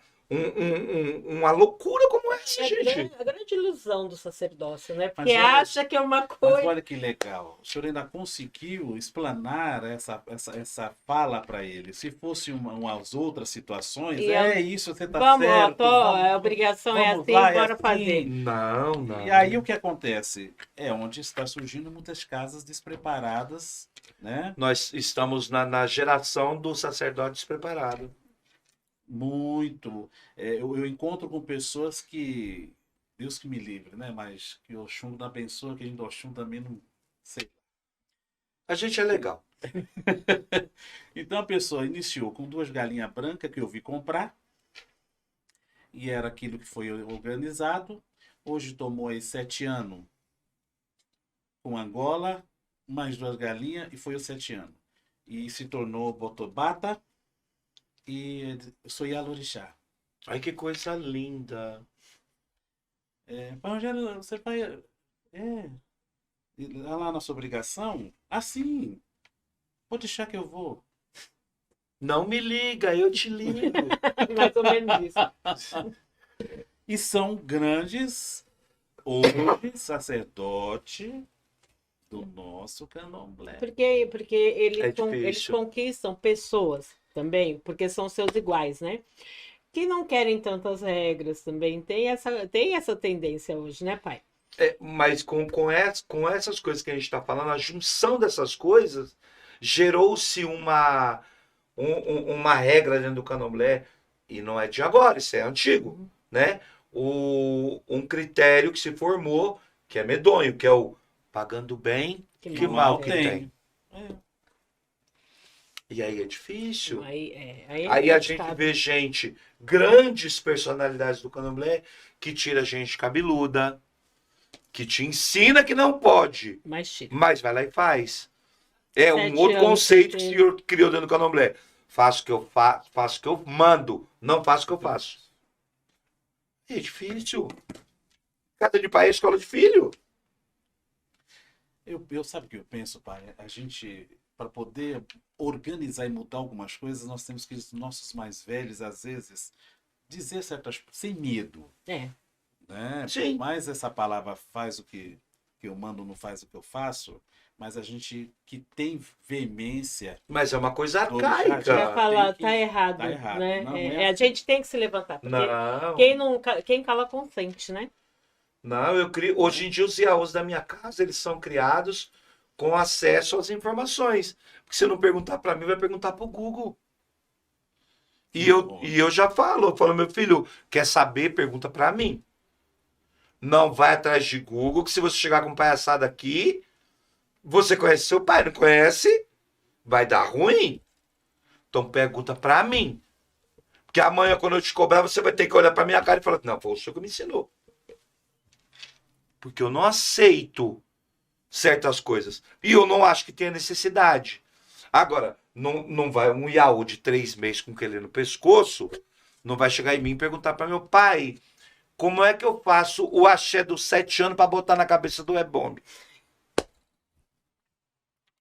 loucura como essa, gente. A grande ilusão do sacerdócio, né? Mas Porque olha- acha que é uma Mas coisa. olha que legal. O senhor ainda conseguiu explanar essa fala para ele. Se fosse umas outras situações, E é isso, você tá Vamos, ó, certo. a obrigação é vamos assim, lá, é bora assim. fazer. Não, não. E aí o que acontece? É onde está surgindo muitas casas despreparadas, né? Nós estamos na geração do sacerdote despreparado. Muito. Eu encontro com pessoas que, Deus que me livre, né? Mas que o Oxum não abençoa, que a gente do Oxum também não sei. A gente é legal. Então a pessoa iniciou com 2 galinhas brancas que eu vi comprar. E era aquilo que foi organizado. Hoje tomou aí 7 anos com Angola, mais 2 galinhas e foi os 7 anos. E se tornou Botobata e Soyalorixá. Ai, que coisa linda. Rogério, você vai. E lá na nossa obrigação, assim, pode deixar que eu vou. Não me liga, eu te ligo. Mais ou menos isso. E são grandes hoje sacerdote do nosso candomblé. Porque É eles difícil. conquistam pessoas também, porque são seus iguais, né? Que não querem tantas regras também. Tem essa tendência hoje, né, pai? Mas com essas coisas que a gente está falando, a junção dessas coisas gerou-se uma regra dentro do candomblé, e não é de agora, isso é antigo, né? Um critério que se formou, que é medonho, que é o pagando bem, que mal que tem. E aí é difícil. Aí a gente vê gente, grandes personalidades do candomblé, que tira gente cabeluda, que te ensina que não pode, mas vai lá e faz. É um outro conceito que o senhor criou dentro do candomblé. Faço o que eu faço o que eu mando, não faço o que eu faço. É difícil. Casa de pai é escola de filho. Eu sabe o que eu penso, pai? A gente, para poder organizar e mudar algumas coisas, nós temos que os nossos mais velhos, às vezes, dizer certas sem medo. Né? Sim. Mas essa palavra faz o que eu mando, não faz o que eu faço. mas a gente que tem veemência Mas é uma coisa do orixá, Já arcaica. falar, tem que- tá errado, tá errado. né? Não, É, é a assim. gente tem que se levantar, porque Não. quem cala consente, né? Não, eu crio. Hoje em dia, os IAOs da minha casa, eles são criados com acesso às informações. Porque se não perguntar para mim, vai perguntar para o Google. Bom. E eu já falo, eu falo, meu filho, quer saber? Pergunta para mim. Não vai atrás de Google, que se você chegar com palhaçada aqui, você conhece seu pai, não conhece? Vai dar ruim. Então pergunta para mim. Porque amanhã, quando eu te cobrar, você vai ter que olhar para minha cara e falar, não, foi o senhor que me ensinou. Porque eu não aceito certas coisas. E eu não acho que tenha necessidade. Agora, não vai um Iaô de 3 meses com aquele no pescoço, não vai chegar em mim e perguntar para meu pai como é que eu faço o axé dos 7 anos para botar na cabeça do Ebombe.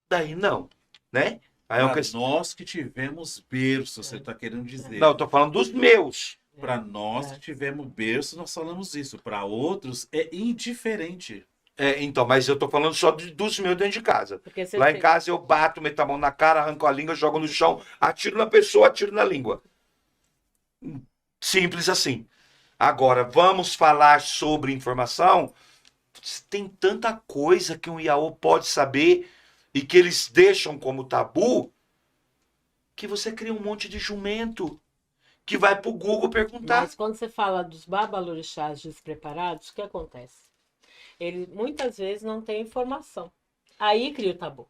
Daí não, né? Aí é uma Para questão... nós que tivemos berço, você está querendo dizer. Não, eu tô falando dos meus. Para nós que tivemos berço, nós falamos isso. Para outros, é indiferente. É, então, mas eu tô falando só dos meus dentro de casa. Porque você Lá em tem- casa eu bato, meto a mão na cara, arranco a língua, jogo no chão, atiro na pessoa, atiro na língua. Simples assim. Agora, vamos falar sobre informação? Tem tanta coisa que um Iaô pode saber e que eles deixam como tabu que você cria um monte de jumento que vai pro Google perguntar. Mas quando você fala dos babalorixás despreparados, o que acontece? Ele muitas vezes não tem informação. Aí cria o tabu.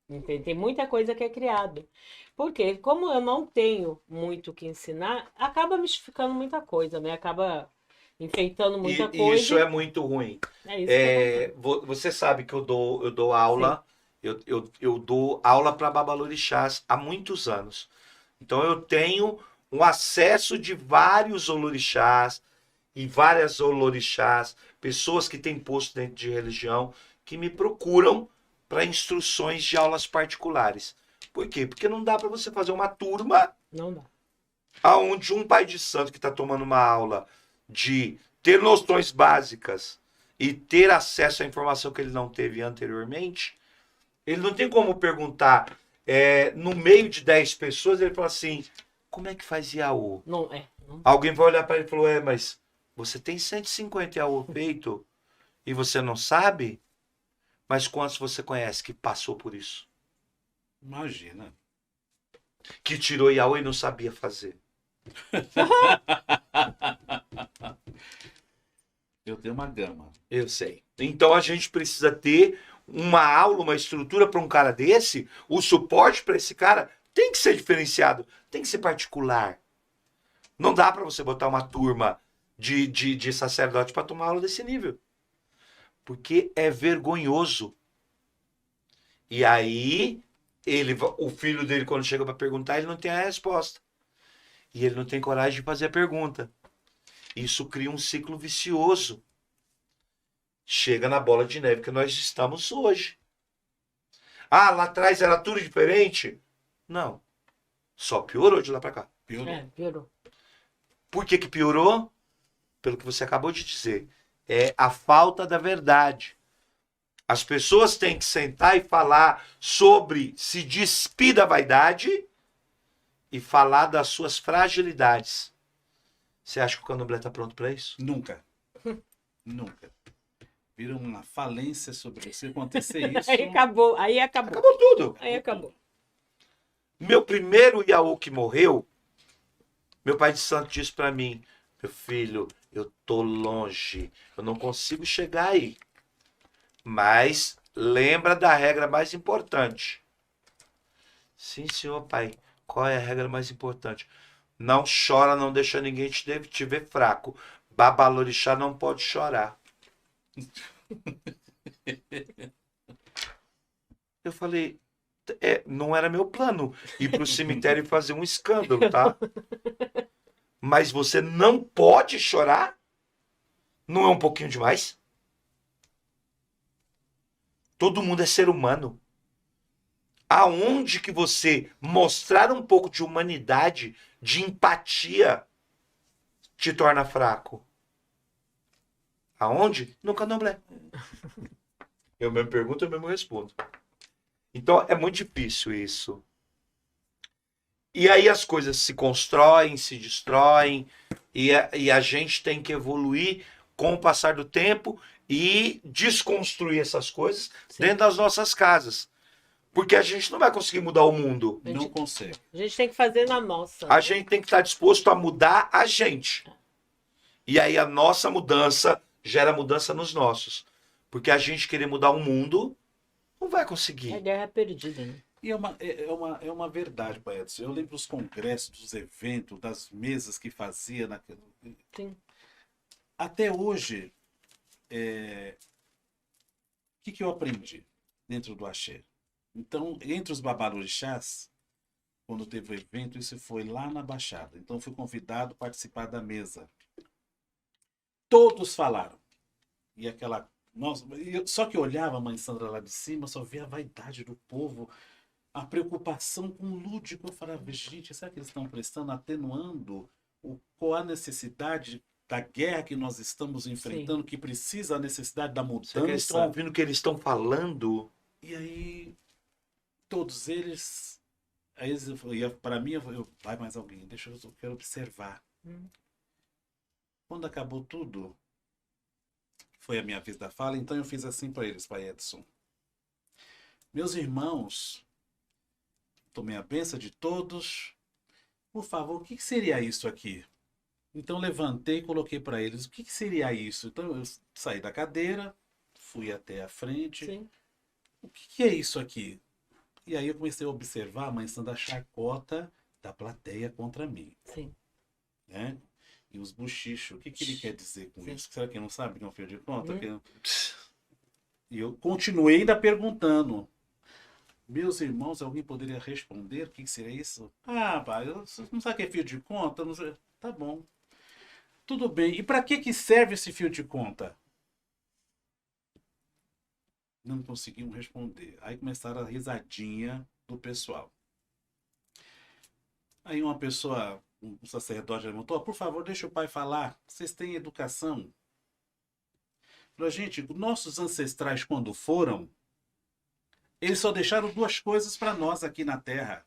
Entende? Tem muita coisa que é criado. Porque, como eu não tenho muito o que ensinar, acaba mistificando muita coisa, né? Acaba enfeitando muita E coisa. isso é muito ruim. É isso que acontece. Você sabe que eu dou aula, eu dou aula para babalorixás há muitos anos. Então eu tenho um acesso de vários olorixás e várias olorixás, pessoas que têm posto dentro de religião, que me procuram para instruções de aulas particulares. Por quê? Porque não dá para você fazer uma turma Não dá. aonde um pai de santo que está tomando uma aula de ter noções básicas e ter acesso à informação que ele não teve anteriormente, ele não tem como perguntar no meio de 10 pessoas, ele fala assim, como é que faz Iaô? Não é. Não. Alguém vai olhar para ele e falar, mas você tem 150 Iaô feito e você não sabe? Mas quantos você conhece que passou por isso? Imagina. Que tirou Iaô e não sabia fazer? Eu tenho uma gama. Eu sei. Então a gente precisa ter uma aula, uma estrutura para um cara desse, o suporte para esse cara tem que ser diferenciado, tem que ser particular. Não dá para você botar uma turma de sacerdote para tomar aula desse nível. Porque é vergonhoso. E aí, o filho dele, quando chega para perguntar, ele não tem a resposta. E ele não tem coragem de fazer a pergunta. Isso cria um ciclo vicioso. Chega na bola de neve que nós estamos hoje. Ah, lá atrás era tudo diferente? Não. Só piorou de lá para cá. Piorou. Piorou. Por que piorou? Pelo que você acabou de dizer. É a falta da verdade. As pessoas têm que sentar e falar sobre se despir da vaidade e falar das suas fragilidades. Você acha que o candomblé está pronto para isso? Nunca. Nunca. Vira uma falência sobre isso. Se acontecer isso. Aí acabou. Aí acabou. Acabou tudo. Aí acabou. Meu primeiro Iaô que morreu, meu pai de santo disse para mim, meu filho, eu tô longe, eu não consigo chegar aí. Mas lembra da regra mais importante. Sim, senhor pai. Qual é a regra mais importante? Não chora, não deixa ninguém te ver fraco. Babalorixá não pode chorar. Eu falei, não era meu plano ir pro cemitério e fazer um escândalo, tá? Mas você não pode chorar? Não é um pouquinho demais? Todo mundo é ser humano. Aonde que você mostrar um pouco de humanidade, de empatia, te torna fraco? Aonde? No candomblé. Eu mesmo pergunto, eu mesmo respondo. Então é muito difícil isso. E aí as coisas se constroem, se destroem, e a gente tem que evoluir com o passar do tempo e desconstruir essas coisas Sim. dentro das nossas casas. Porque a gente não vai conseguir mudar o mundo. Não consegue. A gente tem que fazer na nossa. A gente tem que estar disposto a mudar a gente. E aí a nossa mudança gera mudança nos nossos. Porque a gente querer mudar o mundo não vai É conseguir. guerra perdida, né? E é uma verdade, Pai Edson. Eu lembro dos congressos, dos eventos, das mesas que fazia. Sim. Até hoje, o que eu aprendi dentro do axé? Então, entre os babalorixás, quando teve o evento, isso foi lá na Baixada. Então, fui convidado a participar da mesa. Todos falaram. E aquela... Nossa, só que eu olhava a mãe Sandra lá de cima, só via a vaidade do povo, a preocupação com o lúdico. Eu falava, gente, será que eles estão prestando, atenuando qual a necessidade da guerra que nós estamos enfrentando, que precisa a necessidade da Será que eles estão mudança? ouvindo o que eles estão falando? E aí, todos eles... Aí, para mim, vai mais alguém, eu quero observar. Quando acabou tudo, foi a minha vez da fala, então eu fiz assim para eles, Pai Edson. Meus irmãos, tomei a benção de todos. Por favor, o que seria isso aqui? Então levantei e coloquei para eles, o que seria isso? Então eu saí da cadeira, fui até a frente. Sim. O que é isso aqui? E aí eu comecei a observar a mãe Sandra chacota da plateia contra mim. Sim. Né? E os bochichos, o que ele quer dizer com Sim. isso? Será que não sabe que é um fio de conta? Uhum. E eu continuei ainda perguntando. Meus irmãos, alguém poderia responder o que seria isso? Ah, pai, você não sabe o que é fio de conta? Não sei. Tá bom. Tudo bem. E para que serve esse fio de conta? Não conseguiam responder. Aí começaram a risadinha do pessoal. Aí uma pessoa, um sacerdote levantou, por favor, deixa o pai falar. Vocês têm educação? Falou, gente, nossos ancestrais quando foram, eles só deixaram duas coisas para nós aqui na Terra.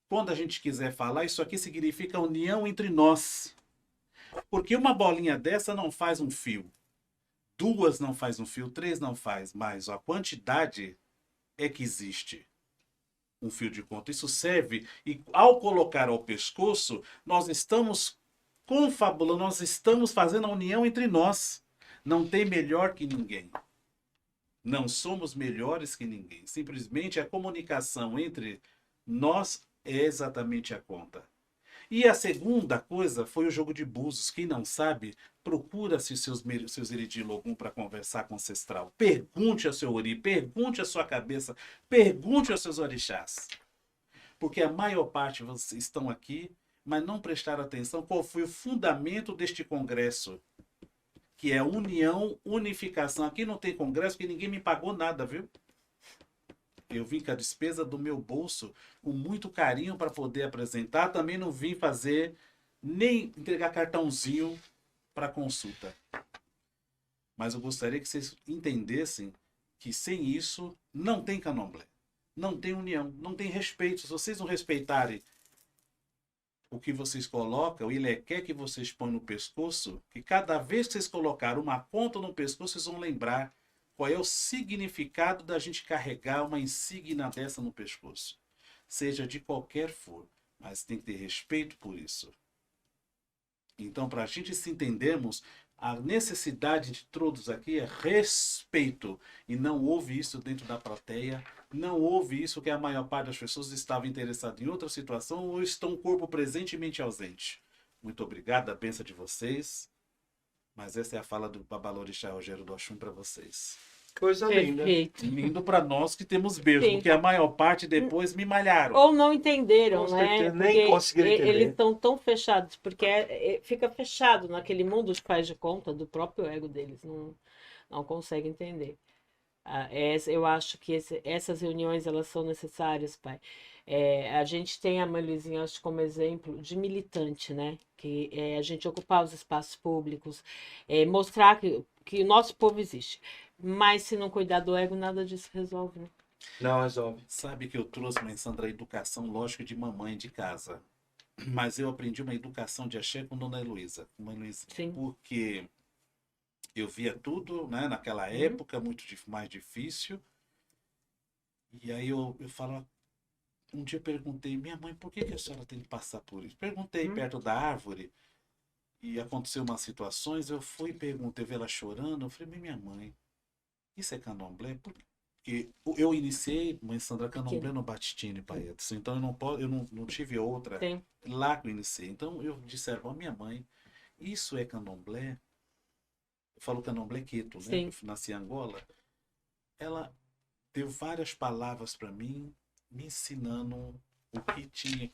Quando a gente quiser falar, isso aqui significa união entre nós. Porque uma bolinha dessa não faz um fio. Duas não faz um fio, três não faz. Mas a quantidade é que existe um fio de conta. Isso serve, e ao colocar ao pescoço, nós estamos confabulando, nós estamos fazendo a união entre nós. Não tem melhor que ninguém. Não somos melhores que ninguém. Simplesmente a comunicação entre nós é exatamente a conta. E a segunda coisa foi o jogo de búzios. Quem não sabe, procura-se seus Iridilogum para conversar com o ancestral. Pergunte ao seu Ori, pergunte à sua cabeça, pergunte aos seus orixás. Porque a maior parte de vocês estão aqui, mas não prestaram atenção qual foi o fundamento deste congresso. Que é união, unificação. Aqui não tem congresso que ninguém me pagou nada, viu? Eu vim com a despesa do meu bolso, com muito carinho para poder apresentar. Também não vim fazer, nem entregar cartãozinho para consulta. Mas eu gostaria que vocês entendessem que sem isso não tem candomblé. Não tem união, não tem respeito. Se vocês não respeitarem o que vocês colocam, o ilequé que vocês põem no pescoço, que cada vez que vocês colocarem uma ponta no pescoço, vocês vão lembrar qual é o significado da gente carregar uma insígnia dessa no pescoço. Seja de qualquer for, mas tem que ter respeito por isso. Então, para a gente se entendermos, a necessidade de todos aqui é respeito. E não houve isso dentro da plateia. Não houve isso que a maior parte das pessoas estava interessada em outra situação ou estão corpo presente e mente ausente. Muito obrigado, a bênção de vocês. Mas essa é a fala do Babalorixá Rogério do Oxum para vocês. Coisa linda. Perfeito. Lindo para nós que temos beijo, Sim. porque a maior parte depois me malharam. Ou não entenderam, Com né? certeza, nem Porque conseguiram entender. eles estão tão fechados, porque fica fechado naquele mundo que faz de conta do próprio ego deles. Não consegue entender. Eu acho que essas reuniões elas são necessárias, pai. A gente tem a Mãe Luizinha, acho, como exemplo de militante, né? Que a gente ocupar os espaços públicos, mostrar que que o nosso povo existe. Mas se não cuidar do ego, nada disso resolve, né? Não resolve. Sabe que eu trouxe, mãe Sandra, a educação, lógico, de mamãe de casa. Mas eu aprendi uma educação de axé com Dona Heloísa. Mãe Luizinha. Sim. Porque eu via tudo, né, naquela época, muito mais difícil. E aí eu falava, um dia eu perguntei, minha mãe, por que a senhora tem que passar por isso? Perguntei perto da árvore e aconteceu umas situações, eu fui e perguntei, eu vi ela chorando, eu falei, minha mãe, isso é candomblé? Porque eu iniciei, mãe Sandra, candomblé no Batistini, pai Edson, então eu não tive outra Sim. lá que eu iniciei. Então eu disse, minha mãe, isso é candomblé? Eu falo candomblé queto, né? Sim. Eu nasci em Angola. Ela deu várias palavras para mim, me ensinando o que tinha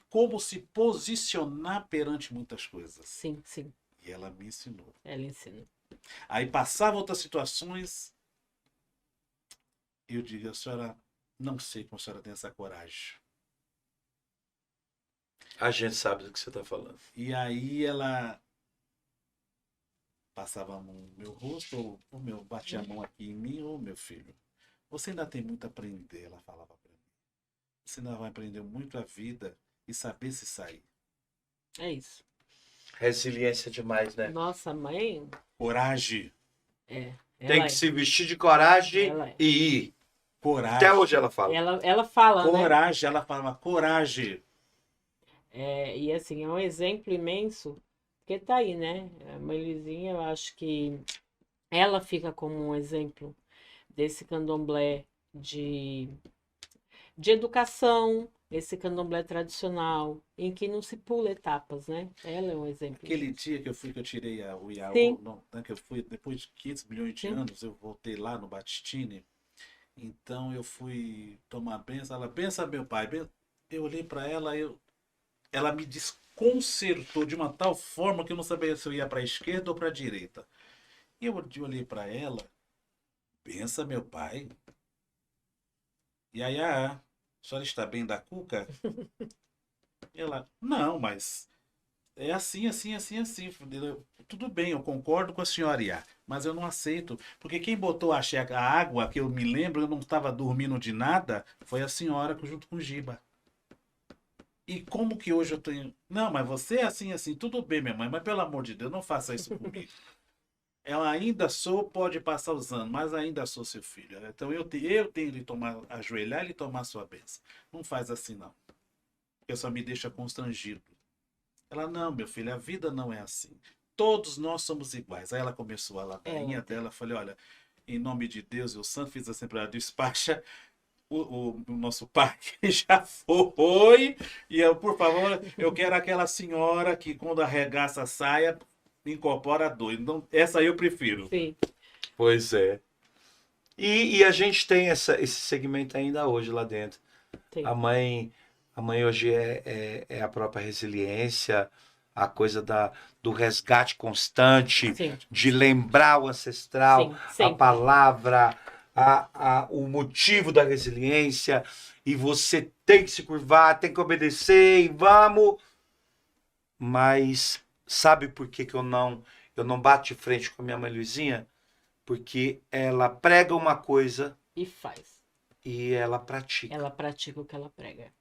como se posicionar perante muitas coisas. Sim, sim. E ela me ensinou. Ela ensina. Aí passava outras situações, eu digo, a senhora, não sei como a senhora tem essa coragem. A gente sabe do que você está falando. E aí ela passava a mão no meu rosto, batia a mão aqui em mim, meu filho, você ainda tem muito a aprender, ela falava para mim. Você ainda vai aprender muito a vida e saber se sair. É isso. Resiliência demais, né? Nossa, mãe. Coragem. É. Tem que se vestir de coragem e ir. Coragem. Até hoje ela fala. Ela fala, coragem, né? Ela falava coragem. E assim, é um exemplo imenso, porque tá aí, né? A mãe Luizinha, eu acho que ela fica como um exemplo desse candomblé de educação, esse candomblé tradicional, em que não se pula etapas, né? Ela é um exemplo Aquele disso. dia que eu tirei o Sim. Iaô, né, que eu fui, depois de 500 milhões de Sim. anos, eu voltei lá no Batistini. Então eu fui tomar benção. Ela, benção, meu pai. Eu olhei para ela, ela me desconcertou de uma tal forma que eu não sabia se eu ia para a esquerda ou para a direita. E eu olhei para ela, benção, meu pai. E aí, a senhora está bem da cuca? Ela, não, mas é assim, assim, assim, assim. Tudo bem, eu concordo com a senhora, Iá, mas eu não aceito. Porque quem botou a água, que eu me lembro, eu não estava dormindo de nada, foi a senhora junto com o Giba. E como que hoje eu tenho... Não, mas você é assim, assim. Tudo bem, minha mãe, mas pelo amor de Deus, não faça isso comigo. Eu ainda sou, pode passar os anos, mas ainda sou seu filho. Então eu tenho de ajoelhar e tomar sua bênção. Não faz assim, não. Porque só me deixa constrangido. Ela, não, meu filho, a vida não é assim. Todos nós somos iguais. Aí ela começou a ladainha dela. Falei, olha, em nome de Deus e o santo, fiz assim para ela, despacha o nosso pai que já foi. E eu, por favor, eu quero aquela senhora que quando arregaça a saia, incorpora a dor. Então, essa aí eu prefiro. Sim. Pois é. E a gente tem esse segmento ainda hoje lá dentro. Sim. A mãe hoje é a própria resiliência, a coisa do resgate constante, Sim. de lembrar o ancestral, Sim, a sempre. palavra, o motivo da resiliência, e você tem que se curvar, tem que obedecer, e vamos. Mas sabe por que eu não bato de frente com a minha mãe Luizinha? Porque ela prega uma coisa E faz. e ela pratica. Ela pratica o que ela prega.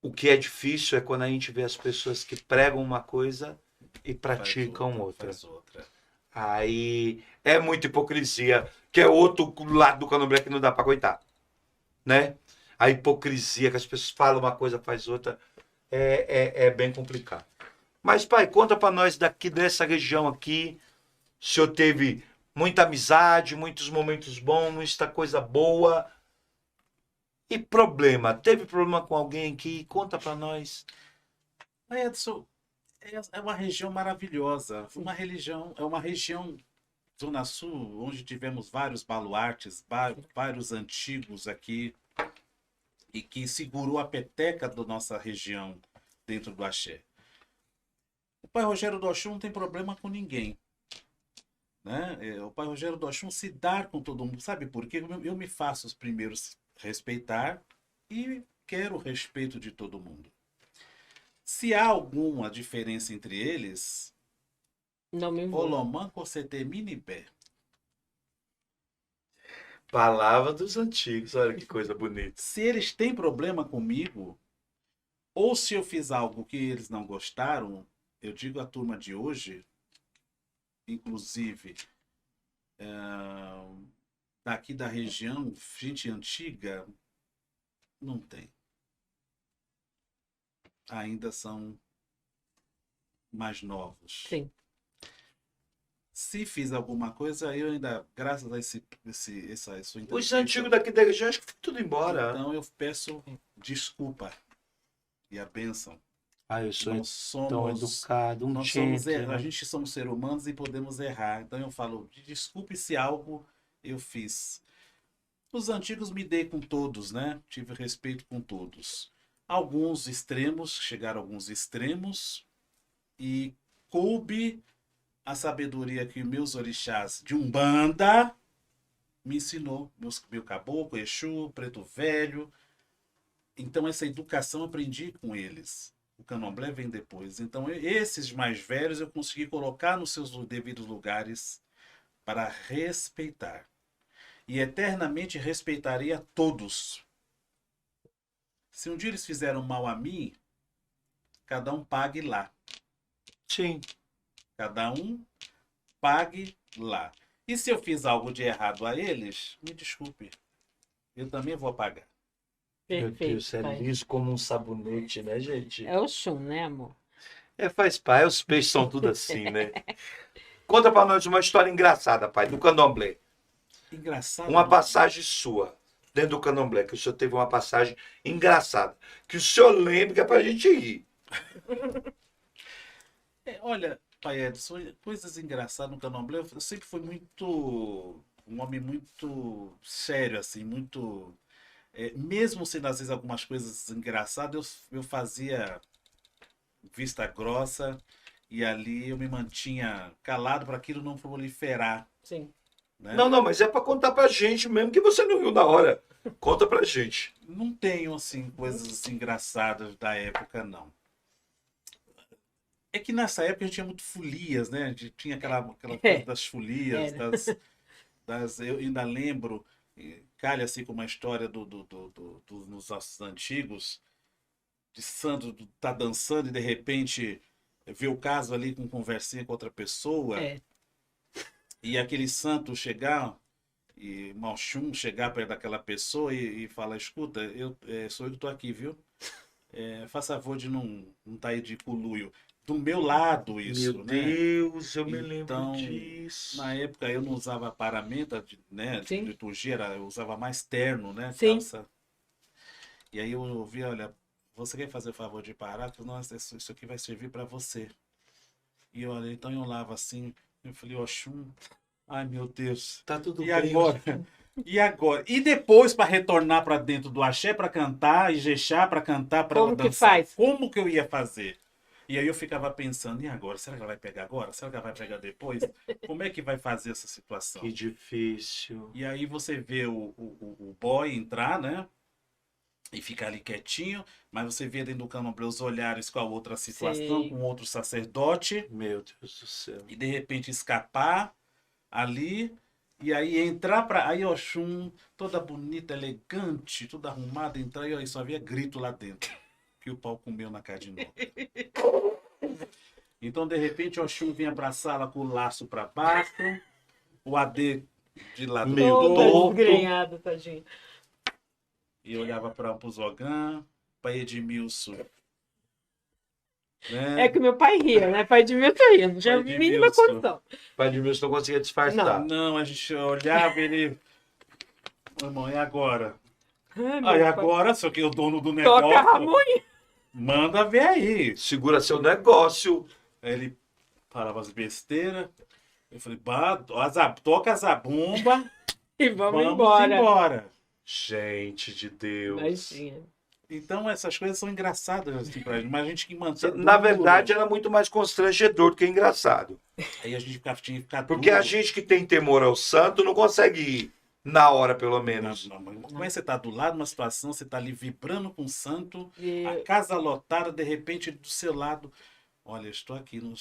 O que é difícil é quando a gente vê as pessoas que pregam uma coisa e praticam outra. Aí é muita hipocrisia, que é outro lado do candomblé que não dá pra aguentar, né? A hipocrisia, que as pessoas falam uma coisa, faz outra, é bem complicado. Mas, pai, conta pra nós daqui dessa região aqui, o senhor teve muita amizade, muitos momentos bons, muita coisa boa. E problema? Teve problema com alguém aqui? Conta pra nós. Edson, é uma região maravilhosa. É uma região, Zona Sul, onde tivemos vários baluartes, vários antigos aqui, e que segurou a peteca da nossa região dentro do axé. O pai Rogério do Oxum não tem problema com ninguém. Né? O pai Rogério do Oxum se dar com todo mundo. Sabe por quê? Eu me faço os primeiros respeitar e quero o respeito de todo mundo. Se há alguma diferença entre eles, Não me envolvo. Olomã, Cocetê, Minipé. Palavra dos antigos, olha que coisa bonita. Se eles têm problema comigo, ou se eu fiz algo que eles não gostaram, eu digo à turma de hoje, inclusive daqui da região, gente antiga, não tem. Ainda são mais novos. Sim. Se fiz alguma coisa, eu ainda, graças a essa sua Os inteligência, antigos daqui da região acho que foi tudo embora. então eu peço desculpa e a bênção. Ah, eu sou Nós tão somos, educado, nós somos, a gentleman. gente somos seres humanos e podemos errar. Então eu falo, desculpe se algo eu fiz. Os antigos me dei com todos, né? Tive respeito com todos. Alguns extremos, chegaram a alguns extremos, e coube a sabedoria que meus orixás de Umbanda me ensinou. Meu caboclo, Exu, Preto Velho. Então essa educação eu aprendi com eles. O candomblé vem depois. Então esses mais velhos eu consegui colocar nos seus devidos lugares para respeitar. E eternamente respeitarei a todos. Se um dia eles fizeram mal a mim, cada um pague lá. Sim. Cada um pague lá. E se eu fiz algo de errado a eles, me desculpe. Eu também vou pagar. Meu Perfeito, Deus, é pai. liso como um sabonete, né, gente? É o Xum, né, amor? É, faz pai, os peixes são tudo assim, né? Conta pra nós uma história engraçada, pai, do candomblé. Engraçado. Uma passagem sua, dentro do candomblé, que o senhor teve uma passagem engraçada. Que o senhor lembre que é pra gente rir. Olha, pai Edson, coisas engraçadas no candomblé. Eu sempre fui um homem muito sério, assim, muito... mesmo sendo às vezes algumas coisas engraçadas, eu fazia vista grossa e ali eu me mantinha calado para aquilo não proliferar, Sim. né? Não, mas é pra contar pra gente mesmo que você não viu na hora. Conta pra gente. Não tenho, assim, coisas assim, engraçadas da época, não. É que nessa época a gente tinha muito folias, né? A gente tinha aquela coisa das folias, Era. eu ainda lembro, calha assim com uma história dos nossos antigos, de santo tá dançando e de repente vê o caso ali com conversinha com outra pessoa, É. e aquele santo chegar, e Malchum chegar perto daquela pessoa e falar, escuta, sou eu que tô aqui, viu? Faça favor de não tá aí de coluio. Do meu lado isso, Meu né? Deus, eu me lembro Então, disso. na época eu não usava paramenta, né? Sim. Liturgia, eu usava mais terno, né? Sim. Calça. E aí eu ouvi, olha, você quer fazer o favor de parar? Nossa, isso aqui vai servir para você. E olha, então eu lavo assim, eu falei, Oxum, ai meu Deus. Tá tudo E bem. agora? E agora? E depois para retornar para dentro do axé para cantar, e jexá para cantar, para Como que dançar. faz? Como que eu ia fazer? E aí eu ficava pensando, e agora? Será que ela vai pegar agora? Será que ela vai pegar depois? Como é que vai fazer essa situação? Que difícil. E aí você vê o boy entrar, né? E ficar ali quietinho, mas você vê dentro do candomblé os olhares com a outra situação, Sim. com outro sacerdote, Meu Deus do céu. e de repente escapar ali, e aí entrar para aí Oxum, toda bonita, elegante, toda arrumada, entrar e aí só havia grito lá dentro, que o pau comeu na cara de novo. Então, de repente, Oxum vinha para a sala com o laço para baixo, o AD de lado Meio todo, Toda torto. desgrenhada, tadinha. e olhava para o Zogan, para Edmilson. Né? É que meu pai ria, né? Pai de mim ria, não tinha a Pai de mínima Milson. condição. Pai de Milson não conseguia disfarçar. Não, a gente olhava ele. Meu irmão, e agora? Ai, meu Aí pai. agora, só que o dono do Toca negócio. Ramonha. Manda ver aí. Segura seu negócio. Aí ele falava as besteiras. Eu falei, toca a zabumba, E vamos vamos embora. embora. Gente de Deus. Imagina. Então essas coisas são engraçadas assim pra gente, mas a gente que mantém. Na duro. verdade, era muito mais constrangedor do que engraçado. Aí a gente tinha que ficar Porque duro. a gente que tem temor ao santo não consegue ir na hora, pelo menos. Não, mas como é que você tá do lado de uma situação, você tá ali vibrando com o santo, E a casa lotada, de repente do seu lado, Olha, eu estou aqui, não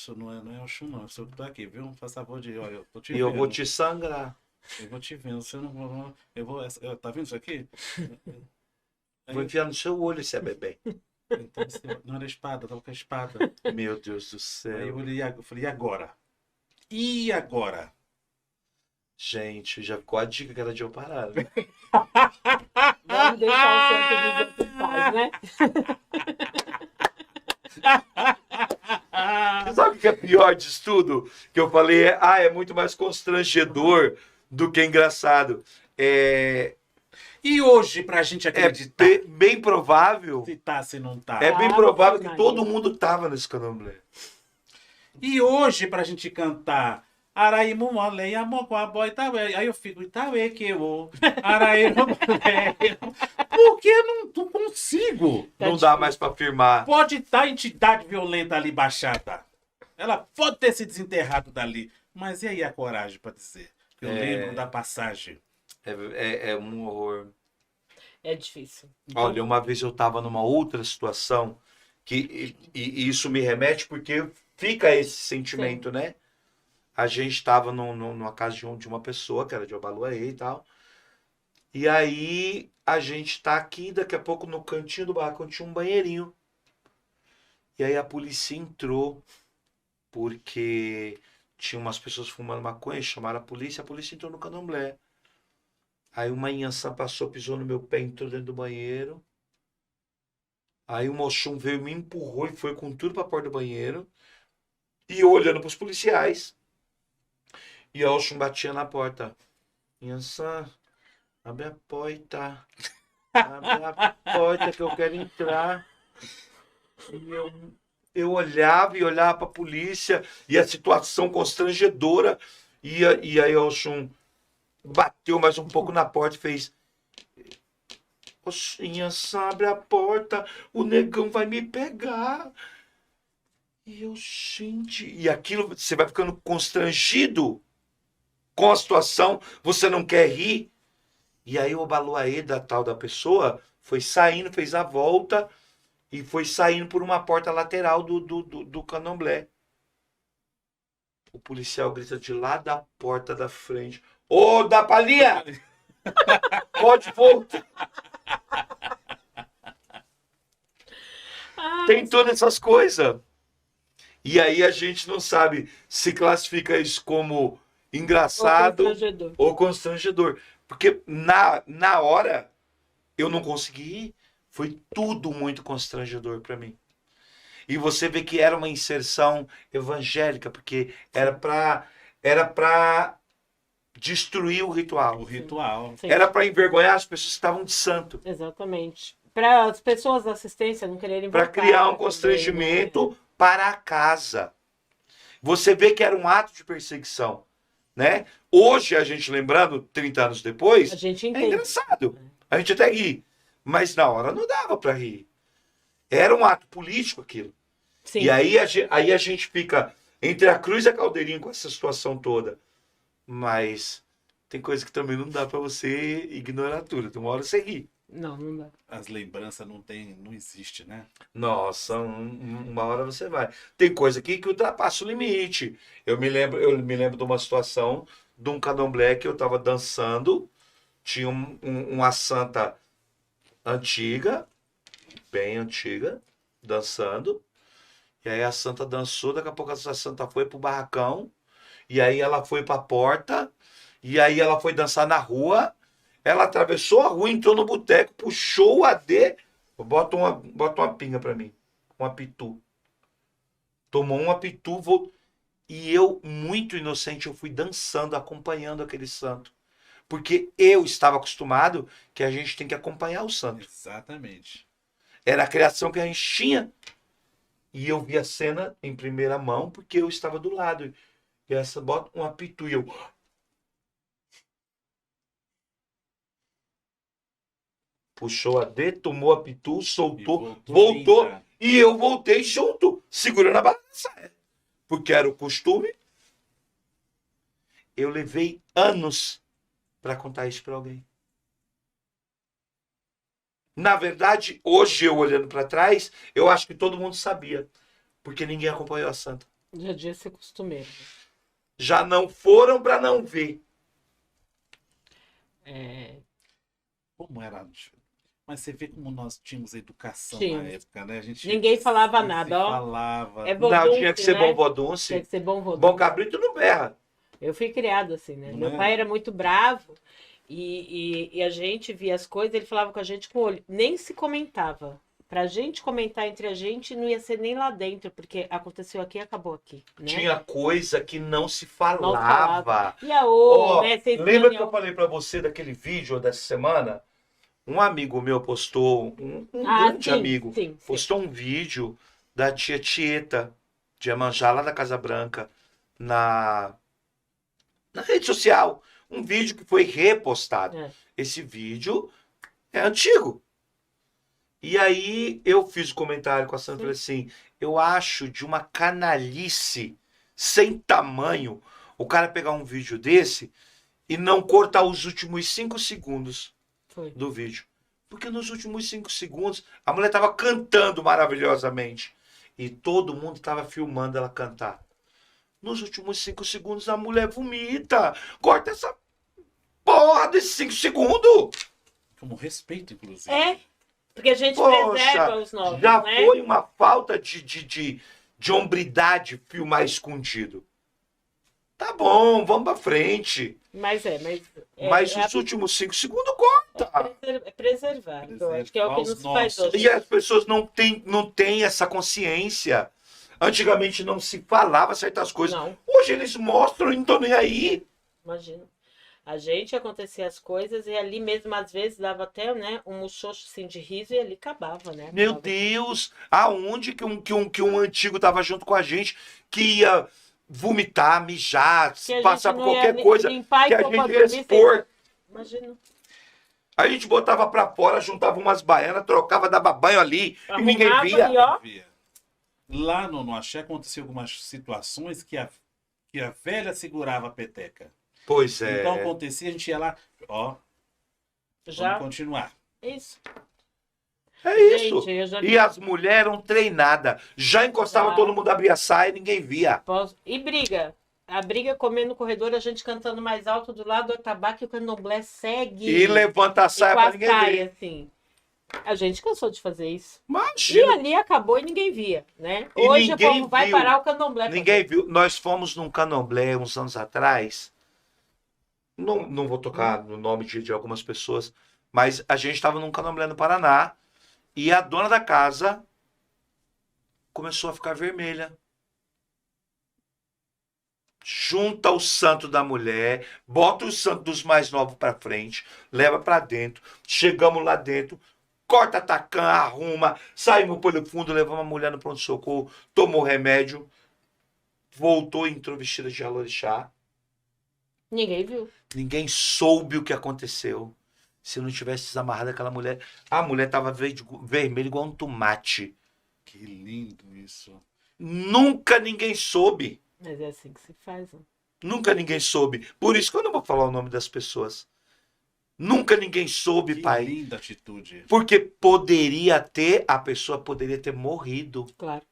é Oxum, não. Eu estou aqui, viu? Faz favor de. Olha, eu tô te E eu vendo. vou te sangrar. Eu vou te vendo. Você não. Tá vendo isso aqui? Vou enfiar no seu olho se é bebê. Então, não era espada, tava com a espada. Meu Deus do Aí céu. eu falei, e agora? E agora? Gente, já ficou a dica que era de eu parar. Né? Vamos deixar o santo dos outros em paz, né? Sabe o que é pior disso tudo? Que eu falei, é muito mais constrangedor do que engraçado. E hoje, pra gente acreditar, Bem provável. se tá, se não tá. É bem Ah, provável que Maria. todo mundo tava nesse candomblé. E hoje, pra gente cantar. Araimu mole, amor com a boy, Itaúê. Aí eu fico, Itaúê que eu. Araimu mole. Porque eu não consigo. Tá Não difícil. dá mais pra afirmar. Pode estar entidade violenta ali baixada. Ela pode ter se desenterrado dali. Mas e aí a coragem pra dizer? Eu lembro da passagem. É um horror. É difícil. Olha, uma vez eu tava numa outra situação e isso me remete porque fica esse sentimento, né? A gente estava numa casa de uma pessoa, que era de Obaluaê e tal. E aí a gente tá aqui, daqui a pouco no cantinho do barracão tinha um banheirinho. E aí a polícia entrou, porque tinha umas pessoas fumando maconha, chamaram a polícia entrou no candomblé. Aí uma Inhansã passou, pisou no meu pé, entrou dentro do banheiro. Aí o Oxum veio, me empurrou e foi com tudo pra porta do banheiro. E eu olhando pros policiais. E o Oxum batia na porta. Inhansã, abre a porta. Abre a porta que eu quero entrar. E eu olhava e olhava pra polícia. E a situação constrangedora. E aí o Oxum bateu mais um pouco na porta e fez... Inhansã, abre a porta. O negão vai me pegar. E eu, gente... E aquilo, você vai ficando constrangido com a situação, você não quer rir. E aí o Obaluaê da tal da pessoa foi saindo, fez a volta e foi saindo por uma porta lateral do candomblé. O policial grita de lá da porta da frente: Ô, da Palhinha! Pode voltar! Tem todas essas coisas. E aí a gente não sabe se classifica isso como engraçado ou constrangedor. Porque na hora eu não consegui ir. Foi tudo muito constrangedor para mim. E você vê que era uma inserção evangélica, porque era para destruir o ritual. O ritual. Sim. Era para envergonhar as pessoas que estavam de santo. Exatamente. Para as pessoas da assistência não quererem Para voltar, criar um né? constrangimento para a casa. Você vê que era um ato de perseguição, né? Hoje, a gente lembrando, 30 anos depois, A gente é entende. engraçado. A gente até ri. Mas na hora não dava para rir. Era um ato político aquilo. Sim. E aí a gente fica entre a cruz e a caldeirinha com essa situação toda. Mas tem coisa que também não dá para você ignorar tudo. Tem uma hora você ri. Não dá. As lembranças não existe, né? Nossa, uma hora você vai. Tem coisa aqui que ultrapassa o limite. Eu me lembro de uma situação de um candomblé que eu estava dançando. Tinha uma santa antiga, bem antiga, dançando. E aí a santa dançou, daqui a pouco essa santa foi pro barracão. E aí ela foi pra porta. E aí ela foi dançar na rua. Ela atravessou a rua, entrou no boteco, puxou o AD. Bota uma pinga pra mim. Um apitu. Tomou um apitu, e eu, muito inocente, eu fui dançando, acompanhando aquele santo. Porque eu estava acostumado que a gente tem que acompanhar o santo. Exatamente. Era a criação que a gente tinha. E eu vi a cena em primeira mão, porque eu estava do lado. E essa bota um apitu e eu... Puxou a D, tomou a pitu, soltou, voltou linda. e eu voltei junto, segurando a balança. Porque era o costume. Eu levei anos para contar isso para alguém. Na verdade, hoje eu olhando para trás, eu acho que todo mundo sabia. Porque ninguém acompanhou a santa. Já devia ser costumeiro. Já não foram para não ver. É, Como era? Mas você vê como nós tínhamos educação Tínhamos. na época, né? A gente Ninguém falava não nada, se ó. falava. É Não, vodunce, tinha que ser né? bom Tinha vodunce. que ser bom Bom vodunce. cabrito não berra. Eu fui criado assim, né? Não Meu é? pai era muito bravo e a gente via as coisas, ele falava com a gente com o olho. Nem se comentava. Pra gente comentar entre a gente, não ia ser nem lá dentro, porque aconteceu aqui e acabou aqui, né? Tinha coisa que não se Não falava. falava. E a Ó, né? Vocês lembra que ganham- eu falei para você daquele vídeo dessa semana? Um amigo meu postou, um grande sim, amigo, sim. postou um vídeo da tia Tieta, de Iemanjá, lá da Casa Branca, na rede social. Um vídeo que foi repostado. É. Esse vídeo é antigo. E aí eu fiz o comentário com a Sandra, falei assim, eu acho de uma canalice sem tamanho o cara pegar um vídeo desse e não cortar os últimos 5 segundos Foi. do vídeo. Porque nos últimos 5 segundos a mulher estava cantando maravilhosamente. E todo mundo estava filmando ela cantar. Nos últimos 5 segundos a mulher vomita. Corta essa porra desses 5 segundos. Como respeito, inclusive. É, porque a gente Poxa, preserva os novos, já né? foi uma falta de hombridade filmar escondido. Tá bom, vamos pra frente. Mas Mas os últimos 5 segundos corta. é preservar. Eu acho que é o que Preservar não os se faz nossos. hoje. E as pessoas não têm essa consciência. Antigamente não se falava certas coisas. Não, Hoje eles mostram e não estão nem aí. imagina. A gente acontecia as coisas e ali mesmo, às vezes, dava até, né, um muxoxo assim de riso e ali acabava, né? Meu Acabava. Deus, aonde que um antigo tava junto com a gente que ia vomitar, mijar, Que a passar gente por não ia qualquer coisa limpar que e a pôr pra gente ia dormir sem- expor. Imagina. A gente botava pra fora, juntava umas baianas, trocava, dava banho ali e ninguém Arrumava via. e ó, Via. Lá no Axé aconteceu algumas situações que a velha segurava a peteca. Pois é. Então acontecia, a gente ia lá, ó, já. vamos continuar. Isso. É isso. Gente, eu já E as mulheres eram treinadas. Já encostava, Já. todo mundo abria a saia e ninguém via. E briga. A briga comendo no corredor, a gente cantando mais alto do lado do tabaco e o candomblé segue. E levanta a E saia com pra a ninguém saia, ver. assim. A gente cansou de fazer isso. E Imagina. ali acabou e ninguém via, né? E Hoje o ninguém povo vai viu. parar o candomblé. pra Ninguém ver. viu. Nós fomos num candomblé uns anos atrás. Não vou tocar no nome de algumas pessoas, mas a gente estava num candomblé no Paraná e a dona da casa começou a ficar vermelha. Junta o santo da mulher, bota o santo dos mais novos pra frente, leva pra dentro. Chegamos lá dentro, corta tacã, arruma, saímos pelo fundo, levamos a mulher no pronto-socorro, tomou remédio, voltou e entrou vestida de alorixá. Ninguém viu. Ninguém soube o que aconteceu. Se não tivesse desamarrado aquela mulher. A mulher tava vermelha igual um tomate. Que lindo isso. Nunca ninguém soube. Mas é assim que se faz. Né? Nunca ninguém soube. Por isso que eu não vou falar o nome das pessoas. Nunca ninguém soube, Que pai. linda atitude. Porque a pessoa poderia ter morrido. Claro.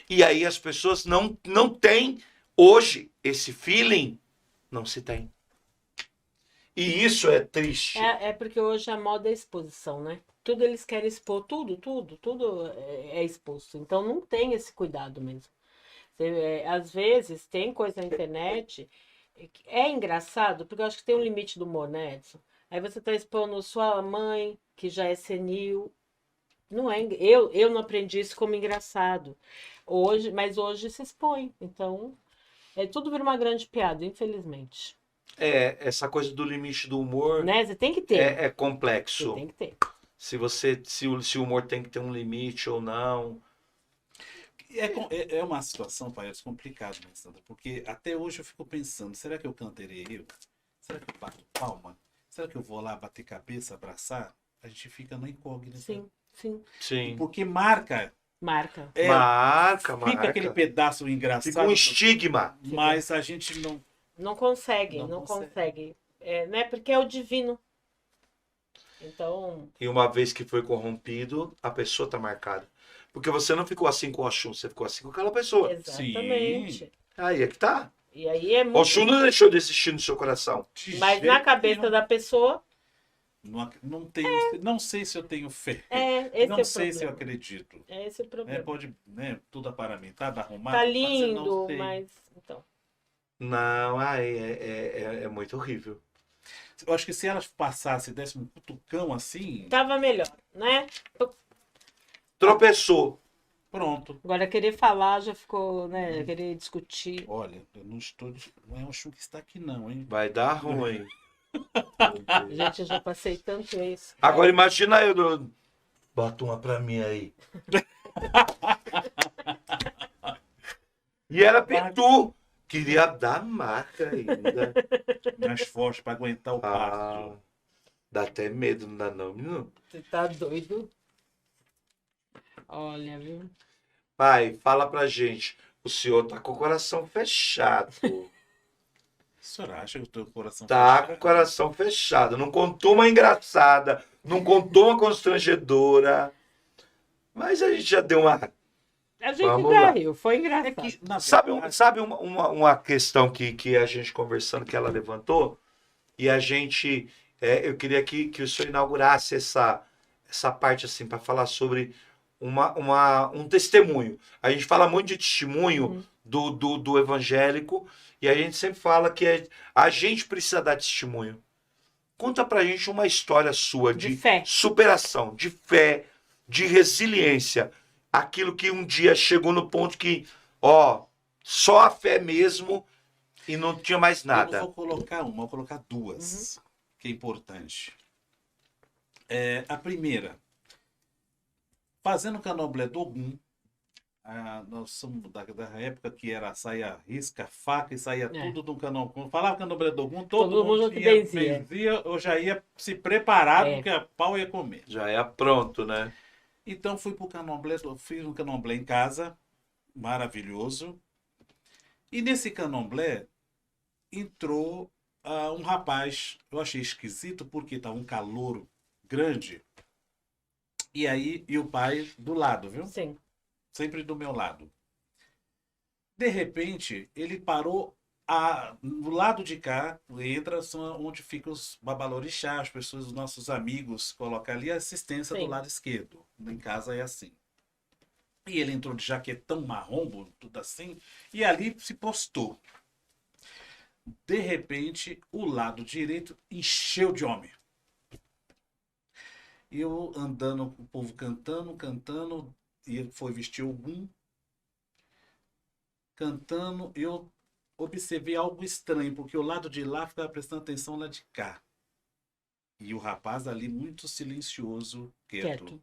E aí as pessoas não têm hoje esse feeling. Não se tem. E isso é triste. É porque hoje a moda é exposição, né? Tudo eles querem expor, tudo é exposto. Então não tem esse cuidado mesmo. Às vezes tem coisa na internet, é engraçado, porque eu acho que tem um limite do humor, né, Edson? Aí você tá expondo sua mãe, que já é senil. Não é, eu não aprendi isso como engraçado. Mas hoje se expõe. Então, tudo vira uma grande piada, infelizmente. Essa coisa do limite do humor Né? Você tem que ter. é complexo. Você tem que ter. Se o humor tem que ter um limite ou não. É uma situação, pai, complicada, né, Sandra? Porque até hoje eu fico pensando, será que eu cantarei eu? Será que eu bato palma? Será que eu vou lá bater cabeça, abraçar? A gente fica na incógnita. Sim, sim. Sim. Porque marca. Marca. Marca. Fica aquele pedaço engraçado. Fica um estigma. Mas a gente não. Não consegue, Não não consegue. consegue. Né? Porque é o divino. Então, E uma vez que foi corrompido, a pessoa tá marcada. Porque você não ficou assim com o Oxum, você ficou assim com aquela pessoa. Exatamente. Aí é que tá. E aí é O muito. Oxum não deixou de existir no seu coração. De Mas na jeito cabeça nenhum. da pessoa, Não tenho, não sei se eu tenho fé. esse Não é o sei se eu problema. acredito. É esse o problema. Pode, né, tudo aparamentar, arrumado, Tá mas eu não lindo, sei. mas. Então. Não, aí é muito horrível. Eu acho que se ela passasse, desse um cutucão assim, Tava melhor, né? Tropeçou. pronto. Agora querer falar já ficou, né? Querer discutir. Olha, eu não estou. Não é o Chu que está aqui, não, hein? Vai dar ruim. Gente, eu já passei tanto isso. Agora imagina eu. Bota uma pra mim aí. E era Pitu. Queria dar marca ainda. Mais forte para aguentar o Ah, passo. dá até medo, não dá não, menino? Você tá doido? Olha, viu? Pai, fala pra gente. O senhor tá com o coração fechado. O senhor acha que o teu coração Tá fechado? com o coração fechado. Não contou uma engraçada. Não contou uma constrangedora. Mas a gente já deu uma. A gente Vamos já lá. riu, foi É engraçado. que, na Sabe, verdade, sabe uma questão que a gente conversando, que ela levantou? E a gente. Eu queria que o senhor inaugurasse essa parte assim, para falar sobre um testemunho. A gente fala muito de testemunho do evangélico, e a gente sempre fala que a gente precisa dar testemunho. Conta pra gente uma história sua De de fé. superação, de fé, de resiliência. Aquilo que um dia chegou no ponto que, ó, só a fé mesmo e não tinha mais eu não nada. vou colocar uma, vou colocar duas, que é importante. A primeira, fazendo candomblé do Ogum, nós somos da época que saía risca, faca e saía tudo do candomblé. Quando falava candomblé do Ogum, todo mundo que ia, benzia. eu já ia se preparado, É. porque a pau ia comer. Já é pronto, né? Então fui pro candomblé, fiz um candomblé em casa, maravilhoso. E nesse candomblé entrou um rapaz, eu achei esquisito porque estava um calor grande. E o pai do lado, viu? Sim. Sempre do meu lado. De repente, ele parou do lado de cá, entra onde ficam os babalorixás, as pessoas, os nossos amigos, coloca ali a assistência do Sim. lado esquerdo. Em casa é assim. E ele entrou de jaquetão marrom, tudo assim, e ali se postou. De repente, o lado direito encheu de homem. Eu andando, o povo cantando, e ele foi vestir algum. Cantando, eu observei algo estranho, porque o lado de lá ficava prestando atenção lá de cá. E o rapaz ali muito silencioso, quieto.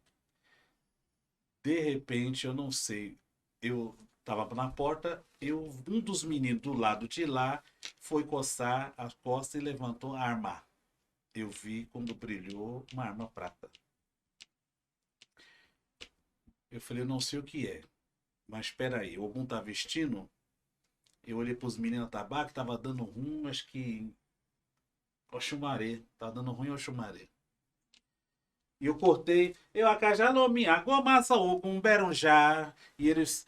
De repente, eu não sei, eu estava na porta, um dos meninos do lado de lá foi coçar as costas e levantou a arma. Eu vi quando brilhou uma arma prata. Eu falei, eu não sei o que é, mas espera aí, algum tá vestindo? Eu olhei para os meninos tabaco, tava dando ruim, acho que Oxumaré, tá dando ruim Oxumaré. E eu cortei, eu acajalome, agomassa Ogum Berunjá. E eles,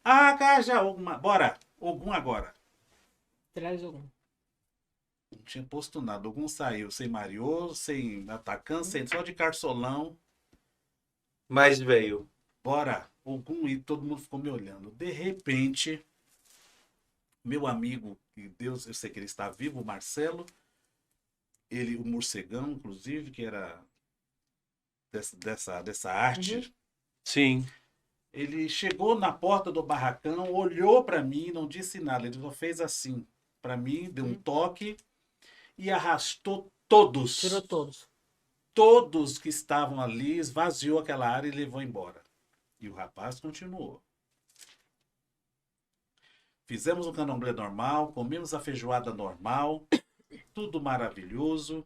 acaja Ogum, bora, Ogum agora. Traz um. Não tinha posto nada, Ogum saiu sem Mariô, sem atacante, sem só de carsolão. Mas veio. Bora, Ogum, e todo mundo ficou me olhando. De repente, meu amigo, que Deus, eu sei que ele está vivo, o Marcelo, ele, o morcegão, inclusive, que era dessa arte, Sim. ele chegou na porta do barracão, olhou para mim, não disse nada, ele só fez assim para mim, deu um toque e arrastou todos. Tirou todos. Todos que estavam ali, esvaziou aquela área e levou embora. E o rapaz continuou. Fizemos um candomblé normal, comemos a feijoada normal, tudo maravilhoso.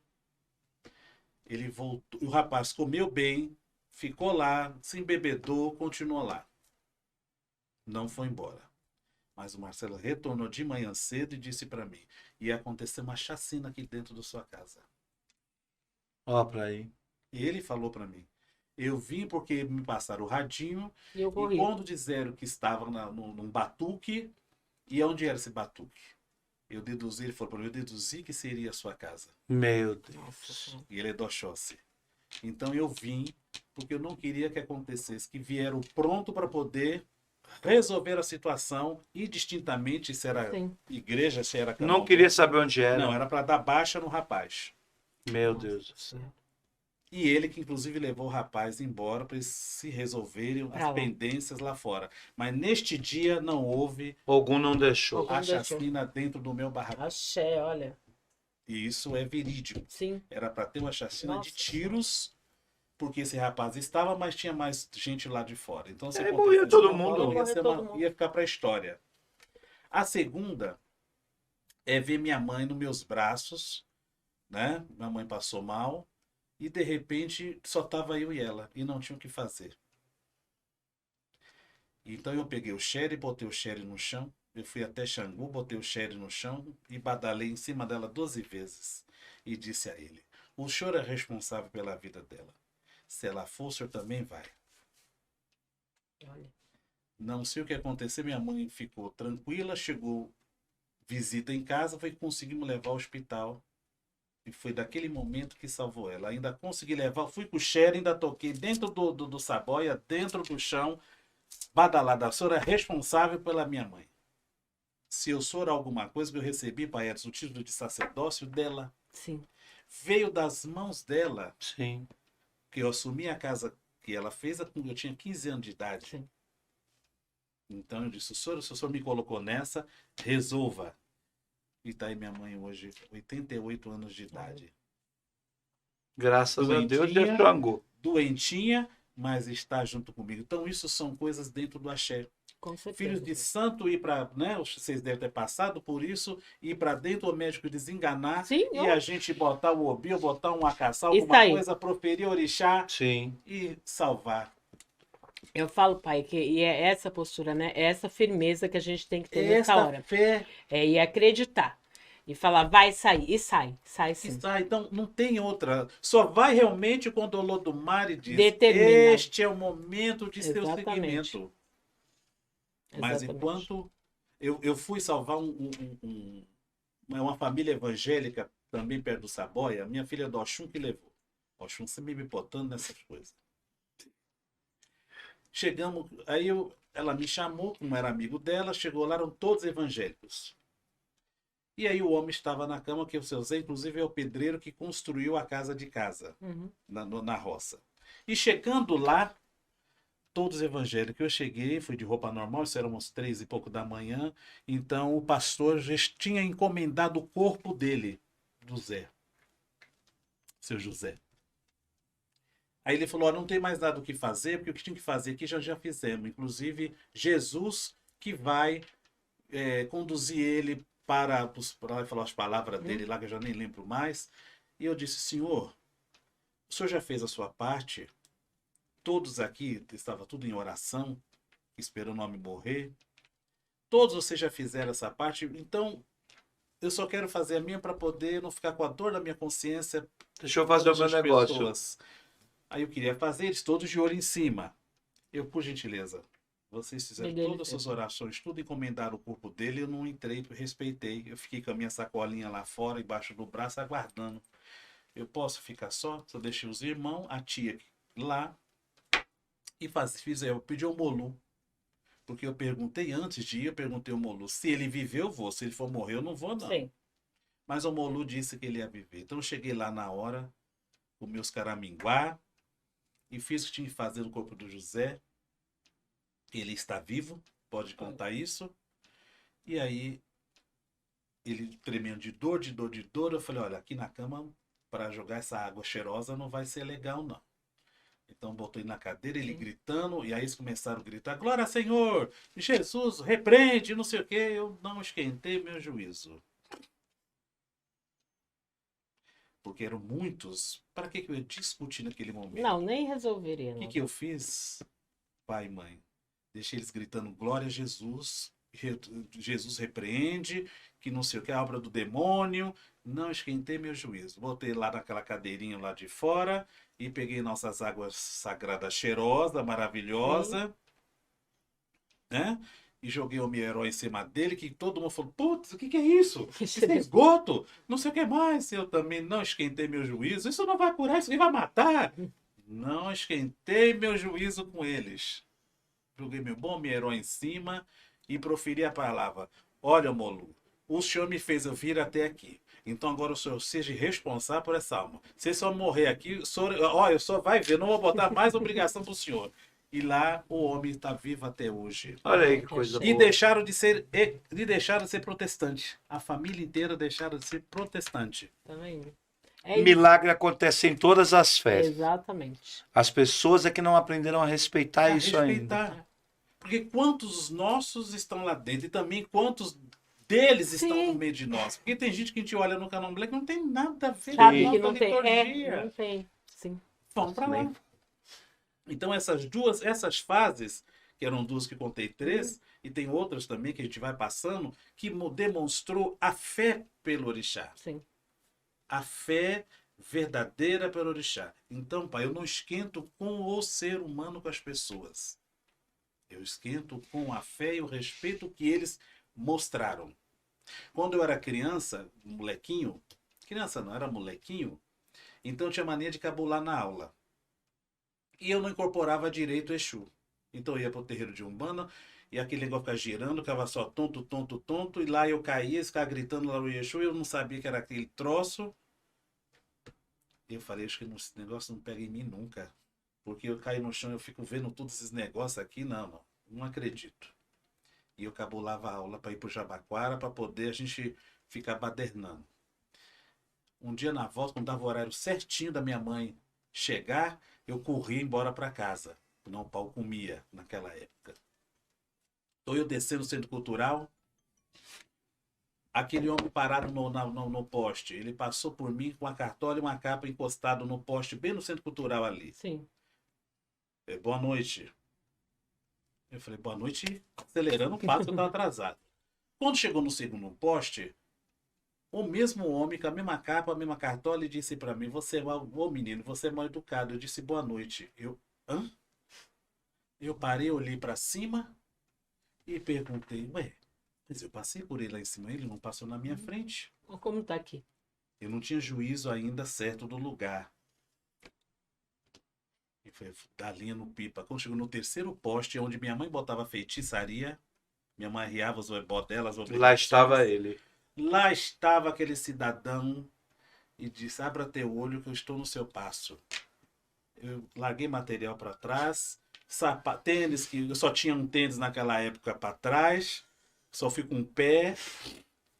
Ele voltou, o rapaz comeu bem, ficou lá, se embebedou, continuou lá. Não foi embora. Mas o Marcelo retornou de manhã cedo e disse para mim, ia acontecer uma chacina aqui dentro da sua casa. Ó, pra aí. E ele falou para mim, Eu vim porque me passaram o radinho. E eu E corri. quando disseram que estava num batuque, e onde era esse batuque? Eu deduzi, ele falou para mim, eu deduzi que seria a sua casa. Meu Nossa Deus. Senhora. E ele é do Oxóssi. Então eu vim porque eu não queria que acontecesse, que vieram pronto para poder resolver a situação indistintamente se era Sim. igreja, se era Não canal. queria saber onde era. Não, era para dar baixa no rapaz. Meu Nossa Deus do céu. Senhora. E ele que inclusive levou o rapaz embora para eles se resolverem Pra as lá. pendências lá fora. Mas neste dia não houve Algum não deixou. Algum a deixou. chacina dentro do meu barraco. Axé, olha. E isso é verídico. Sim. Era para ter uma chacina Nossa de tiros, porque esse rapaz estava, mas tinha mais gente lá de fora. Então, se É, acontecesse morria em todo São Paulo, mundo. ia, Morrer ser todo mundo. ia ficar para a história. A segunda é ver minha mãe nos meus braços, né? Minha mãe passou mal e de repente só tava eu e ela e não tinha o que fazer. Então eu peguei o Sherry, botei o Sherry no chão, eu fui até Xangu, botei o Sherry no chão e badalei em cima dela 12 vezes e disse a ele: o senhor é responsável pela vida dela. Se ela for, o senhor também vai. Olha. Não sei o que aconteceu, minha mãe ficou tranquila, chegou visita em casa, foi que conseguimos levar ao hospital. E foi daquele momento que salvou ela. Ainda consegui levar, fui com o Sherry, ainda toquei dentro do Saboia, dentro do chão, badalada. A senhora é responsável pela minha mãe. Se eu sou alguma coisa que eu recebi, Pai Edson, o título de sacerdócio dela, Sim. veio das mãos dela, Sim. que eu assumi a casa que ela fez quando eu tinha 15 anos de idade. Sim. Então eu disse, se o senhor me colocou nessa, resolva. E tá aí minha mãe hoje, 88 anos de idade. Graças a Deus, Doentinha. de Xangu. Doentinha, mas está junto comigo. Então isso são coisas dentro do axé. Com certeza. Filhos de santo ir para, né? Vocês devem ter passado por isso, ir para dentro, o médico desenganar Sim, e a gente botar o obi, ou botar um acaçal, Isso alguma aí. coisa, proferir orixá Sim. e salvar. eu falo, pai, que e é essa postura, né? É essa firmeza que a gente tem que ter nessa Esta hora. fé E acreditar. E falar, vai sair. E sai. Sai que sim. está, então não tem outra. Só vai realmente quando o Olodumare diz: Determina. este é o momento de seu Exatamente. seguimento. Mas Exatamente. enquanto eu fui salvar uma família evangélica também perto do Saboia, minha filha do Oxum que levou. Oxum sempre me botando nessas coisas. Chegamos, aí ela me chamou, como era amigo dela, chegou lá, eram todos evangélicos. E aí o homem estava na cama, que o seu Zé, inclusive, é o pedreiro que construiu a casa de casa, Uhum. na roça. E chegando lá, todos evangélicos. Eu cheguei, fui de roupa normal, isso era umas 3 e pouco da manhã. Então o pastor já tinha encomendado o corpo dele, do Zé, seu José. Aí ele falou: não tem mais nada o que fazer, porque o que tinha que fazer aqui já fizemos. Inclusive, Jesus que vai conduzir ele para falar as palavras dele lá, que eu já nem lembro mais. E eu disse: Senhor, o senhor já fez a sua parte? Todos aqui, estava tudo em oração, esperando o homem morrer. Todos vocês já fizeram essa parte, então eu só quero fazer a minha para poder não ficar com a dor na minha consciência. Deixa eu fazer o meu negócio. Pessoas. Aí eu queria fazer, eles todos de olho em cima. Eu, por gentileza, vocês fizeram todas as suas orações, tudo encomendaram o corpo dele, eu não entrei, respeitei. Eu fiquei com a minha sacolinha lá fora, embaixo do braço, aguardando. Eu posso ficar só? Só deixei os irmãos, a tia lá, e eu pedi ao Molu. Porque eu perguntei antes de ir, eu perguntei ao Molu, se ele viver eu vou, se ele for morrer eu não vou não. Sim. Mas o Molu disse que ele ia viver. Então eu cheguei lá na hora, com meus caraminguá, e fiz o que tinha que fazer no corpo do José. Ele está vivo, pode contar isso. E aí, ele tremendo de dor, eu falei: olha, aqui na cama, para jogar essa água cheirosa não vai ser legal não. Então botou ele na cadeira, ele gritando, e aí eles começaram a gritar: glória ao Senhor, Jesus, repreende, não sei o que. Eu não esquentei meu juízo. Porque eram muitos. Para que eu ia discutir naquele momento? Não, nem resolveria. O que eu fiz, pai e mãe? Deixei eles gritando glória a Jesus Jesus repreende, que não sei o que, é obra do demônio. Não esquentei meu juízo. Voltei lá naquela cadeirinha lá de fora e peguei nossas águas sagradas cheirosa, maravilhosa, né? E joguei o meu herói em cima dele, que todo mundo falou, putz, o que é isso? Isso é esgoto, não sei o que mais. Eu também não esquentei meu juízo. Isso não vai curar, isso vai matar. Não esquentei meu juízo com eles. Joguei meu bom meu herói em cima e proferi a palavra. Olha, Molu, o senhor me fez eu vir até aqui. Então agora o senhor seja responsável por essa alma. Se só morrer aqui, o senhor, olha, o senhor vai ver, não vou botar mais obrigação para o senhor. E lá o homem está vivo até hoje. Olha aí que coisa E boa. deixaram de ser protestante. A família inteira deixaram de ser protestante. Tá vendo? É isso. Milagre acontece em todas as fés. Exatamente. As pessoas é que não aprenderam a respeitar A isso ainda. respeitar. Porque quantos nossos estão lá dentro e também quantos deles estão Sim. no meio de nós. Porque tem gente que a gente olha no Candomblé que não tem nada a ver Sabe com a que nossa não tem. liturgia. Não tem. Sim. Vamos para lá. Nem- Então essas fases, que eram duas que contei três, e tem outras também que a gente vai passando, que demonstrou a fé pelo orixá. Sim. A fé verdadeira pelo orixá. Então, pai, eu não esquento com o ser humano, com as pessoas. Eu esquento com a fé e o respeito que eles mostraram. Quando eu era criança, molequinho, criança não, era molequinho, então eu tinha mania de cabular na aula. E eu não incorporava direito o Exu. Então eu ia para o terreiro de Umbanda, e aquele negócio ficava girando, ficava só tonto, tonto, tonto, e lá eu caía, ficava gritando lá no Exu, e eu não sabia que era aquele troço. E eu falei, acho que esse negócio não pega em mim nunca. Porque eu caio no chão e eu fico vendo todos esses negócios aqui, não acredito. E eu cabulava a aula para ir para o Jabaquara, para poder a gente ficar badernando. Um dia na volta, quando dava o horário certinho da minha mãe chegar, eu corri embora para casa. Não, o pau comia naquela época. Então eu descendo no centro cultural, aquele homem parado no poste, ele passou por mim com uma cartola e uma capa encostado no poste, bem no centro cultural ali. Sim. Boa noite. Eu falei, boa noite, acelerando o passo que eu estava atrasado. Quando chegou no segundo poste, o mesmo homem, com a mesma capa, a mesma cartola, ele disse para mim, você é ô menino, você é mal educado. Eu disse, boa noite. Hã? Eu parei, olhei para cima e perguntei, ué, mas eu passei por ele lá em cima, ele não passou na minha frente. Como tá aqui? Eu não tinha juízo ainda certo do lugar. E foi da linha no pipa. Quando chegou no terceiro poste, onde minha mãe botava feitiçaria, minha mãe arriava os ebó dela, as Lá obrigações. estava ele. Lá estava aquele cidadão e disse, abra teu olho que eu estou no seu passo. Eu larguei material para trás, tênis, que eu só tinha um tênis naquela época para trás, só fui com um pé,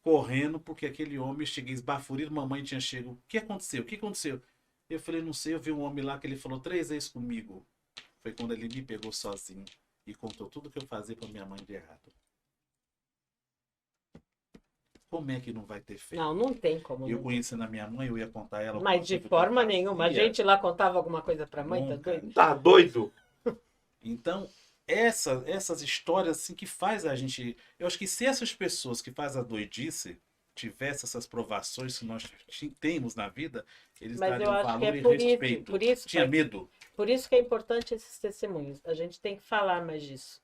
correndo, porque aquele homem, eu cheguei esbaforido, mamãe tinha chegado, o que aconteceu? O que aconteceu? Eu falei, não sei, eu vi um homem lá que ele falou 3 vezes comigo. Foi quando ele me pegou sozinho e contou tudo que eu fazia para minha mãe de errado. Como é que não vai ter fé? Não, não tem como. Eu não. conhecendo a minha mãe, eu ia contar ela. Mas de forma nenhuma. A gente lá contava alguma coisa pra mãe, tá Nunca. doido? Tá doido? Então, essas histórias assim que faz a gente... Eu acho que se essas pessoas que fazem a doidice tivessem essas provações que nós temos na vida, eles Mas dariam eu acho que valor é e por respeito. por isso, Tinha pai, medo. por isso que é importante esses testemunhos. A gente tem que falar mais disso.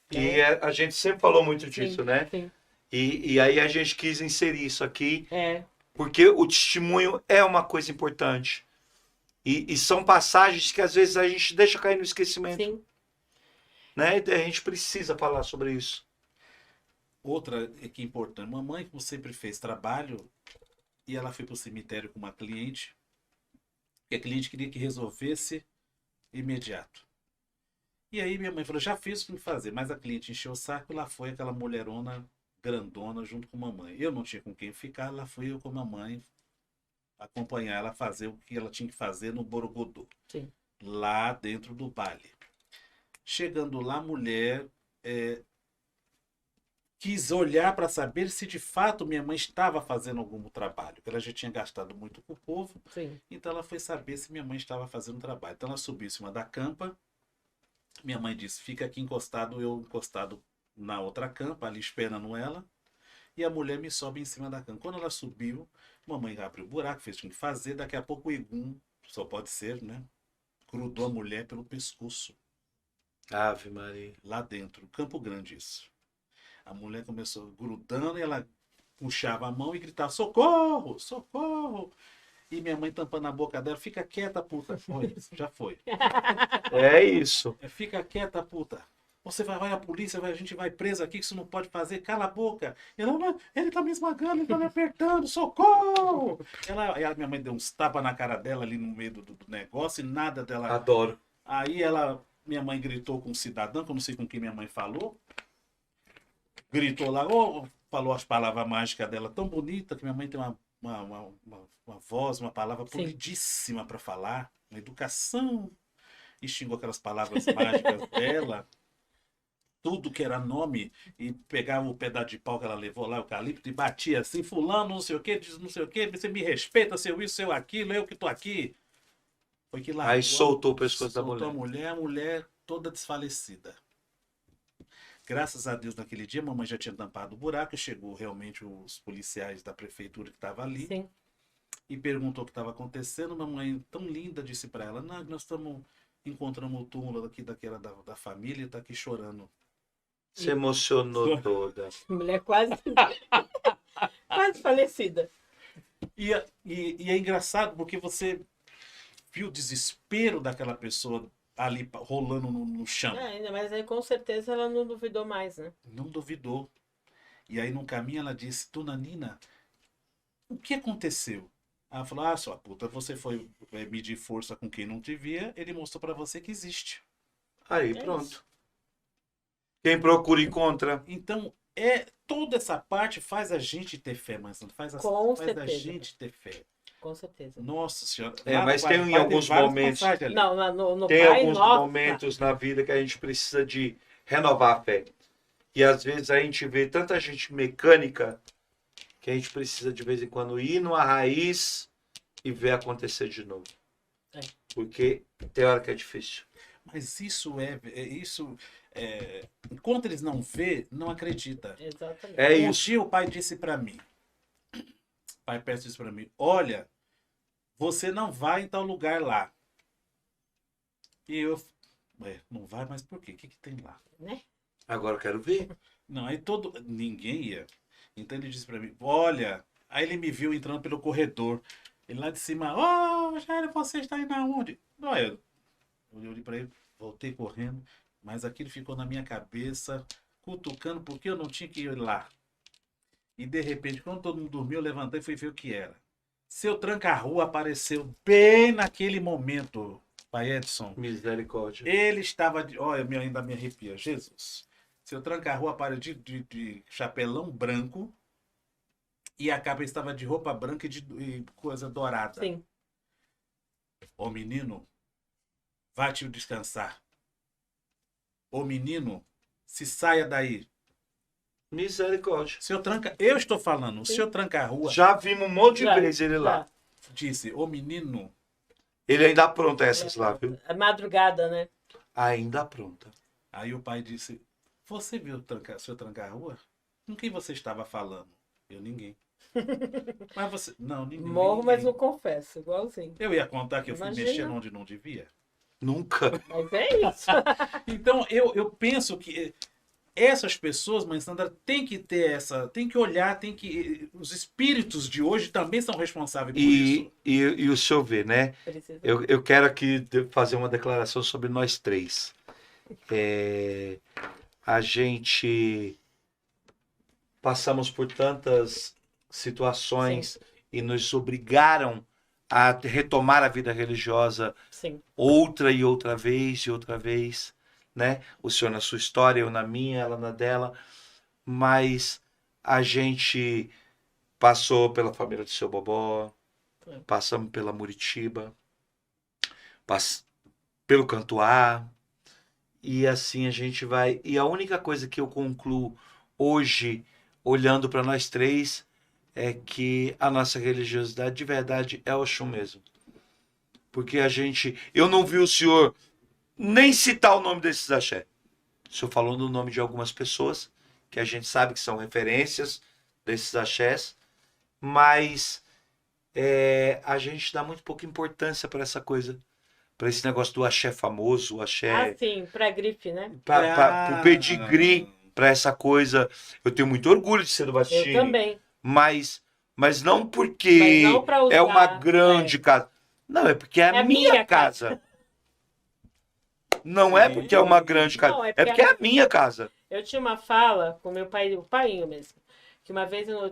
E a gente sempre falou muito disso, Sim, né? sim. E aí a gente quis inserir isso aqui, É, porque o testemunho é uma coisa importante. E são passagens que às vezes a gente deixa cair no esquecimento, sim. né? E a gente precisa falar sobre isso. Outra que é importante. Mamãe, como sempre fez trabalho, e ela foi para o cemitério com uma cliente, e a cliente queria que resolvesse imediato. E aí minha mãe falou, já fiz o que me fazer, mas a cliente encheu o saco e lá foi aquela mulherona grandona junto com a mamãe. Eu não tinha com quem ficar, lá fui eu com a mamãe acompanhar ela fazer o que ela tinha que fazer no Borogodô. Sim. Lá dentro do baile. Chegando lá, a mulher quis olhar para saber se de fato minha mãe estava fazendo algum trabalho, porque ela já tinha gastado muito com o povo, Sim. então ela foi saber se minha mãe estava fazendo trabalho. Então ela subiu em cima da campa, minha mãe disse, fica aqui encostado, eu encostado na outra campa, ali esperando ela, e a mulher me sobe em cima da cama. Quando ela subiu, mamãe abriu o buraco, fez o que tinha que fazer, daqui a pouco o Egum, só pode ser, né? Grudou a mulher pelo pescoço, Ave Maria. lá dentro, Campo Grande isso. A mulher começou grudando e ela puxava a mão e gritava, socorro, socorro. E minha mãe tampando a boca dela, fica quieta, puta. Olha, já foi. É isso. Fica quieta, puta. Você vai a polícia, a gente vai preso aqui, que isso não pode fazer, cala a boca. Ele tá me esmagando, ele tá me apertando, socorro! Minha mãe deu uns tapas na cara dela ali no meio do negócio e nada dela. Adoro. Aí minha mãe gritou com um cidadão, que eu não sei com quem minha mãe falou. Gritou lá, falou as palavras mágicas dela tão bonita, que minha mãe tem uma voz, uma palavra Sim. polidíssima para falar, uma educação. E xingou aquelas palavras mágicas dela. Tudo que era nome, e pegava o pedaço de pau que ela levou lá, o eucalipto, e batia assim, fulano, não sei o que, diz não sei o que, você me respeita, seu isso, seu aquilo, eu que tô aqui. Foi que lá. Aí soltou o pescoço da Soltou mulher. a mulher toda desfalecida. Graças a Deus, naquele dia, a mamãe já tinha tampado o buraco, e chegou realmente os policiais da prefeitura que estavam ali, Sim. e perguntou o que estava acontecendo. Mamãe, tão linda, disse para ela, não, nós encontramos o túmulo aqui daquela da família e tá aqui chorando. Se emocionou toda. Mulher quase, quase falecida. E é engraçado porque você viu o desespero daquela pessoa ali rolando no chão. Mas aí com certeza ela não duvidou mais, né? Não duvidou. E aí no caminho ela disse, Dona Nina, o que aconteceu? Ela falou, sua puta, você foi medir força com quem não te via, ele mostrou pra você que existe. Aí, É pronto. isso. Quem procura encontra. Então, toda essa parte faz a gente ter fé, mas não faz a certeza. gente ter fé. Com certeza. Nossa Senhora. Mas tem em alguns momentos. Não, no Tem Pai alguns Nosso. momentos na vida que a gente precisa de renovar a fé. E às vezes a gente vê tanta gente mecânica que a gente precisa de vez em quando ir numa raiz e ver acontecer de novo. É. Porque tem hora que é difícil. Mas isso enquanto eles não vê, não acredita. Exatamente. É Um isso. dia o pai disse pra mim, pai Perto disse pra mim, olha, você não vai em tal lugar lá. E eu, não vai, mas por quê? O que tem lá? Né? Agora eu quero ver. Não, aí ninguém ia. Então ele disse pra mim, olha, aí ele me viu entrando pelo corredor. Ele lá de cima, Jair, você está indo aonde? Não, eu olhei pra ele, voltei correndo, mas aquilo ficou na minha cabeça, cutucando, porque eu não tinha que ir lá. E de repente, quando todo mundo dormiu, eu levantei e fui ver o que era. Seu tranca-rua apareceu bem naquele momento, pai Edson. Misericórdia. Ele estava olha, ainda me arrepia, Jesus. Seu tranca-rua apareceu de chapelão branco e a capa estava de roupa branca e coisa dourada. Sim. Ô menino, vá te descansar. Ô menino, se saia daí. Misericórdia. Eu estou falando, o Sim. seu tranca-rua Já vimos um monte de Já, vezes ele lá. disse, ô menino, Ele ainda apronta essas lá, viu? A madrugada, né? Ainda apronta. aí o pai disse, você viu seu tranca-rua? Com quem você estava falando? Eu, ninguém. Mas você, não, ninguém. Morro, mas ninguém. não confesso, igualzinho. Eu ia contar que eu fui Imagina. mexendo onde não devia. Nunca. Mas é isso. Então, eu penso que essas pessoas, mãe Sandra, tem que ter tem que olhar, os espíritos de hoje também são responsáveis por isso. E o senhor vê, né? Precisa. Eu quero aqui fazer uma declaração sobre nós três. A gente passamos por tantas situações e nos obrigaram a retomar a vida religiosa Sim. outra e outra vez, né? O senhor na sua história, eu na minha, ela na dela, mas a gente passou pela família do seu Bobó, passamos pela Muritiba, pelo Cantuá, e assim a gente vai. E a única coisa que eu concluo hoje, olhando para nós três, é que a nossa religiosidade de verdade é Oxum mesmo. Porque eu não vi o senhor nem citar o nome desses axé. O senhor falou no nome de algumas pessoas que a gente sabe que são referências desses axés, mas a gente dá muito pouca importância para essa coisa, para esse negócio do axé famoso, o Ah, axé, sim, pra grife, né? para o pedigree, para essa coisa. Eu tenho muito orgulho de ser do Eu Bastini, também. mas não Mas porque não pra é uma usar. grande casa. Não, é porque é a É a minha minha casa. Não é porque é uma grande casa, Não, é é porque porque é a minha casa. eu tinha uma fala com meu pai, o painho mesmo. Que uma vez eu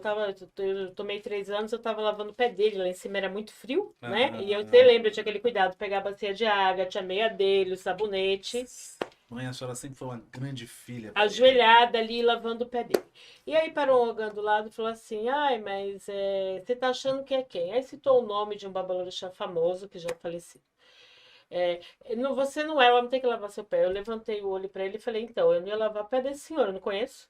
tomei 3 anos, eu tava lavando o pé dele, lá em cima era muito frio, né? E você lembra, eu tinha aquele cuidado, pegar a bacia de água, tinha a meia dele, o sabonete, Mãe, a senhora sempre foi uma grande filha. pra ele. ajoelhada ali, lavando o pé dele. E aí parou um ogã do lado e falou assim, ai, mas você tá achando que é quem? Aí citou o nome de um babalorixá famoso, que já faleceu. Não, você não é, ela não tem que lavar seu pé. Eu levantei o olho para ele e falei, então, eu não ia lavar o pé desse senhor, eu não conheço.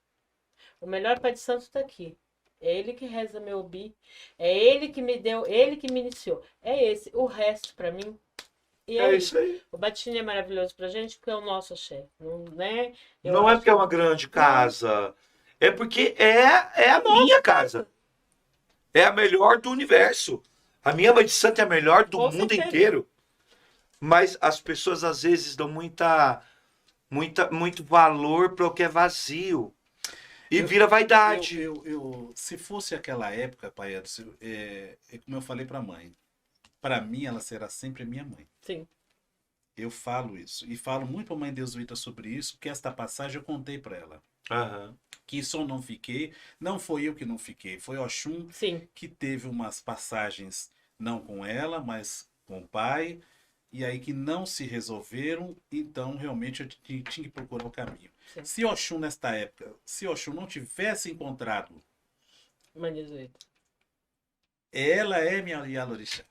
O melhor pai de santo está aqui. É ele que reza meu bi. É ele que me deu, ele que me iniciou. É esse. O resto, para mim, e é É isso. isso aí. O Batini é maravilhoso pra gente porque é o nosso axé. Não, né? Eu Não é acho porque é uma grande casa, é porque é a minha casa. É a melhor do universo. A minha mãe de santo é a melhor do com mundo certeza. inteiro. Mas as pessoas às vezes dão muito valor para o que é vazio. E vira vaidade. Se fosse aquela época, pai Edson, é como eu falei pra mãe. Pra mim, ela será sempre minha mãe. Sim. Eu falo isso. E falo muito pra mãe Deusvita sobre isso, porque esta passagem eu contei pra ela. Aham. Que isso eu não fiquei. Não foi eu que não fiquei. Foi Oxum Sim. que teve umas passagens, não com ela, mas com o pai. E aí que não se resolveram. Então, realmente, eu tinha que procurar o caminho. Sim. Se Oxum, nesta época, se Oxum não tivesse encontrado, Manizueta. ela é minha Yalorixá.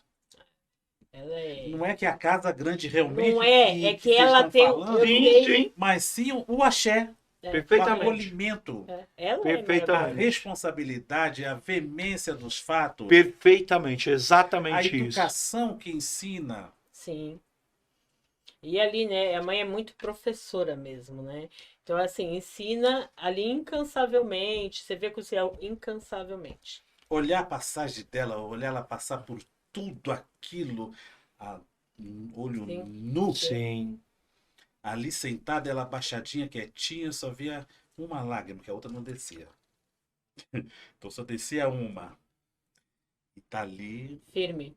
Ela é. Não é que a casa grande realmente Não é, é que vocês ela estão tem. falando, Eu Sim, sei. sim. mas sim o axé, o Perfeitamente. acolhimento, Ela Perfeitamente. a é maravilhosa. responsabilidade, a veemência dos fatos, Perfeitamente. a Exatamente isso. educação que ensina. Sim. E ali, né, a mãe é muito professora mesmo, né? Então, assim, ensina ali incansavelmente. Você vê que o céu incansavelmente. Olhar a passagem dela, olhar ela passar por tudo aquilo, a olho Sim. nu, Sim. ali sentada, ela abaixadinha, quietinha, só via uma lágrima, que a outra não descia. Então só descia uma. E tá ali, Firme.